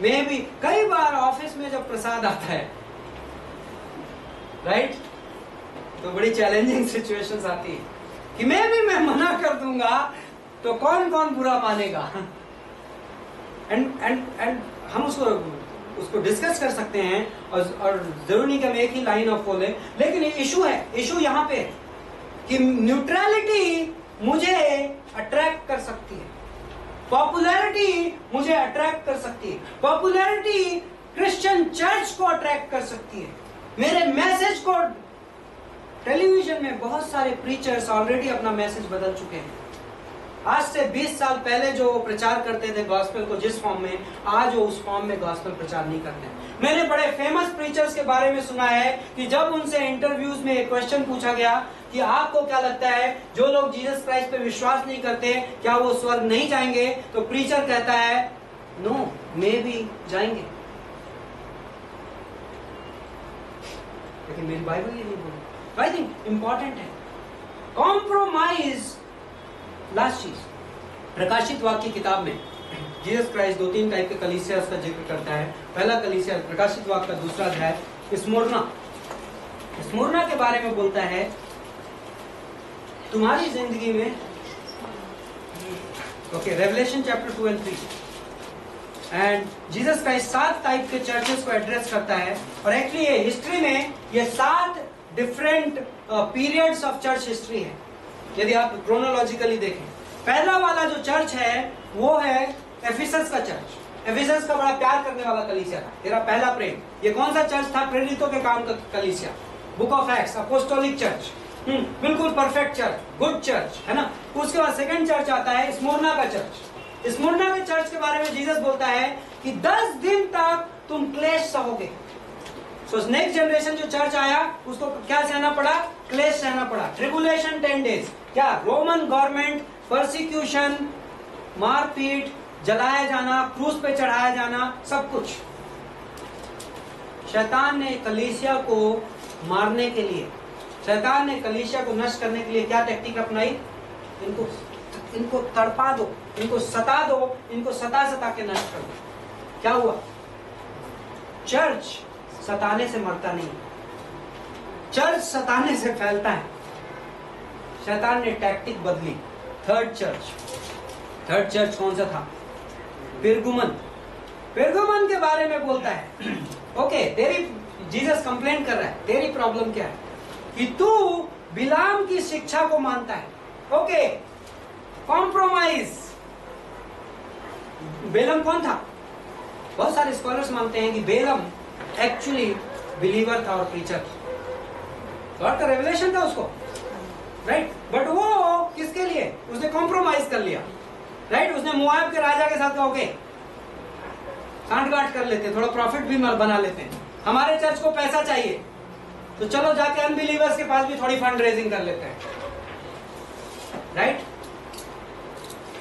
में भी, कई बार ऑफिस में जब प्रसाद आता है, राइट, तो बड़ी चैलेंजिंग सिचुएशंस आती है कि मैं मना कर दूंगा तो कौन कौन बुरा मानेगा। एंड हम उसको डिस्कस कर सकते हैं और जरूरी नहीं कि हम एक ही लाइन ऑफ बोले, लेकिन इशू यहाँ पे है कि न्यूट्रलिटी मुझे अट्रैक्ट कर सकती है, पॉपुलैरिटी मुझे अट्रैक्ट कर सकती है, पॉपुलैरिटी क्रिश्चियन चर्च को अट्रैक्ट कर सकती है, मेरे मैसेज को। टेलीविजन में बहुत सारे प्रीचर्स ऑलरेडी अपना मैसेज बदल चुके हैं। आज से 20 साल पहले जो प्रचार करते थे गॉस्पेल को जिस फॉर्म में, आज वो उस फॉर्म में गॉस्पेल प्रचार नहीं करते हैं। मैंने बड़े फेमस प्रीचर्स के बारे में सुना है कि जब उनसे इंटरव्यूज में एक क्वेश्चन पूछा गया कि आपको क्या लगता है जो लोग जीसस क्राइस्ट पे विश्वास नहीं करते क्या वो स्वर्ग नहीं जाएंगे, तो प्रीचर कहता है नो, मे भी जाएंगे। लेकिन मेरी बाइबल ये नहीं बोली। आई थिंक इंपॉर्टेंट है कॉम्प्रोमाइज। लास्ट चीज, प्रकाशित वाक्य की किताब में जीसस क्राइस्ट 2-3 टाइप के कलीसिया का जिक्र करता है। पहला कलीसिया प्रकाशित वाक्य का 2 अध्याय स्मुरना के बारे में बोलता है, तुम्हारी जिंदगी में, okay, revelation chapter 2 and 3, and Jesus Christ 7 type के चर्चेस को एड्रेस करता है। और एक्चुअली ये हिस्ट्री में ये 7 different periods of church history है यदि आप क्रोनोलॉजिकली देखें। पहला वाला जो चर्च है वो है एफिसस का चर्च। एफिसस का बड़ा प्यार करने वाला कलीसिया था, तेरा पहला प्रेम। ये कौन सा चर्च था? प्रेरितों के काम का कलीसिया, book of acts, apostolic church, बिल्कुल परफेक्ट चर्च, गुड चर्च, है ना। उसके बाद सेकंड चर्च आता है स्मुरना का चर्च। स्मुरना के चर्च के बारे में जीसस बोलता है कि 10 दिन तक तुम क्लेश सहोगे। सो नेक्स्ट जनरेशन जो चर्च आया उसको क्या सहना पड़ा? क्लेश सहना पड़ा। ट्रिबुलेशन 10 डेज, क्या? रोमन गवर्नमेंट, परसिक्यूशन, मारपीट, जलाया जाना, क्रूस पे चढ़ाया जाना, सब कुछ। शैतान ने कलीसिया को मारने के लिए, शैतान ने कलीसिया को नष्ट करने के लिए क्या टेक्निक अपनाई? इनको तड़पा दो, इनको सता दो, इनको सता के नष्ट कर दो। क्या हुआ? चर्च सताने से मरता नहीं, चर्च सताने से फैलता है। शैतान ने टैक्टिक बदली। थर्ड चर्च कौन सा था? पिरगुमन के बारे में बोलता है ओके, तेरी, जीसस कंप्लेन कर रहा है, तेरी प्रॉब्लम क्या है कि तू बिलाम की शिक्षा को मानता है। Okay, compromise. बेलम कौन था? बहुत सारे स्कॉलर्स मानते हैं कि बेलम एक्चुअली बिलीवर था और प्रीचर, गॉड का रेवलेशन था उसको, राइट। बट वो किसके लिए? उसने कॉम्प्रोमाइज कर लिया, राइट? उसने मोआब के राजा के साथ कहा ओके सांठगांठ कर लेते, थोड़ा प्रॉफिट भी बना लेते हैं, हमारे चर्च को पैसा चाहिए तो चलो जाके अनबिलीवर्स के पास भी थोड़ी फंड रेजिंग कर लेते हैं, राइट?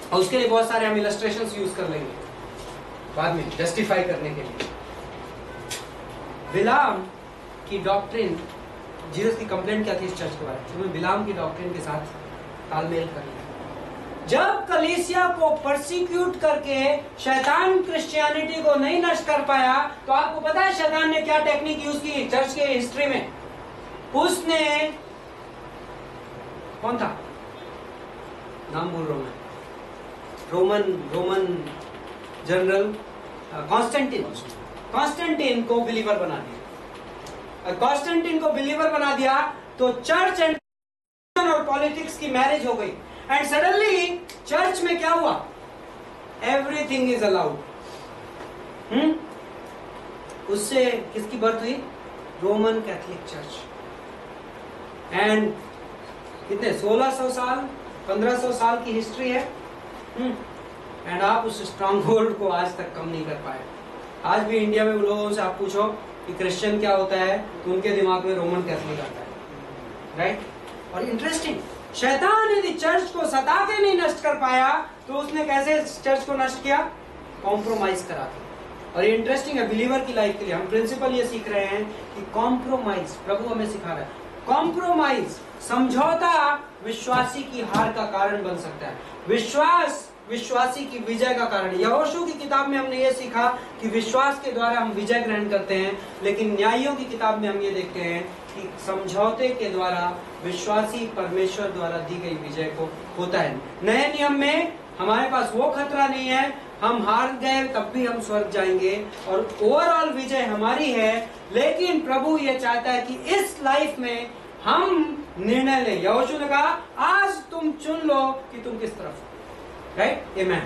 और उसके लिए बहुत सारे हम इलस्ट्रेशंस यूज कर लेंगे बाद में जस्टिफाई करने के लिए। बिलाम की डॉक्ट्रिन, जीसस की कंप्लेंट क्या थी इस चर्च के बारे में? तुम्हें बिलाम की डॉक्ट्रिन के साथ तालमेल कर लिया। जब कलीसिया को परसिक्यूट करके शैतान क्रिश्चियनिटी को नहीं नष्ट कर पाया, तो आपको पता है शैतान ने क्या टेक्निक यूज की चर्च के हिस्ट्री में? उसने, कौन था नाम बोल रहा हूं मैं, रोमन जनरल कॉन्स्टेंटिन को बिलीवर बना दिया। कॉन्स्टेंटिन को बिलीवर बना दिया तो चर्च एंड और पॉलिटिक्स की मैरिज हो गई, एंड सडनली चर्च में क्या हुआ? Everything is allowed. उससे किसकी बर्थ हुई? Roman Catholic church. एंड कितने 1600 साल 1500 साल की हिस्ट्री है, एंड आप उस स्ट्रॉन्ग होल्ड को आज तक कम नहीं कर पाए। आज भी इंडिया में लोगों से आप पूछो कि क्रिश्चियन क्या होता है तो उनके दिमाग में रोमन कैथोलिक आता है, राइट? और इंटरेस्टिंग, शैतान यदि चर्च को सता के नहीं नष्ट कर पाया तो उसने कैसे चर्च को नष्ट किया? कॉम्प्रोमाइज करा के। और ये इंटरेस्टिंग है बिलीवर की लाइफ के लिए। हम प्रिंसिपल ये सीख रहे हैं कि कॉम्प्रोमाइज, प्रभु हमें सिखा रहा है, कॉम्प्रोमाइज, समझौता विश्वासी की हार का कारण बन सकता है, विश्वास विश्वासी की विजय का कारण। यहोशू की किताब में हमने ये सीखा कि विश्वास के द्वारा हम विजय ग्रहण करते हैं, लेकिन न्यायियों की किताब में हम ये देखते हैं कि समझौते के द्वारा विश्वासी परमेश्वर द्वारा दी गई विजय को होता है। नए नियम में हमारे पास वो खतरा नहीं है, हम हार गए तब भी हम स्वर्ग जाएंगे और ओवरऑल विजय हमारी है, लेकिन प्रभु ये चाहता है कि इस लाइफ में हम निर्णय लें। यहोशू ने कहा आज तुम चुन लो कि तुम किस तरफ, राइट? आमेन।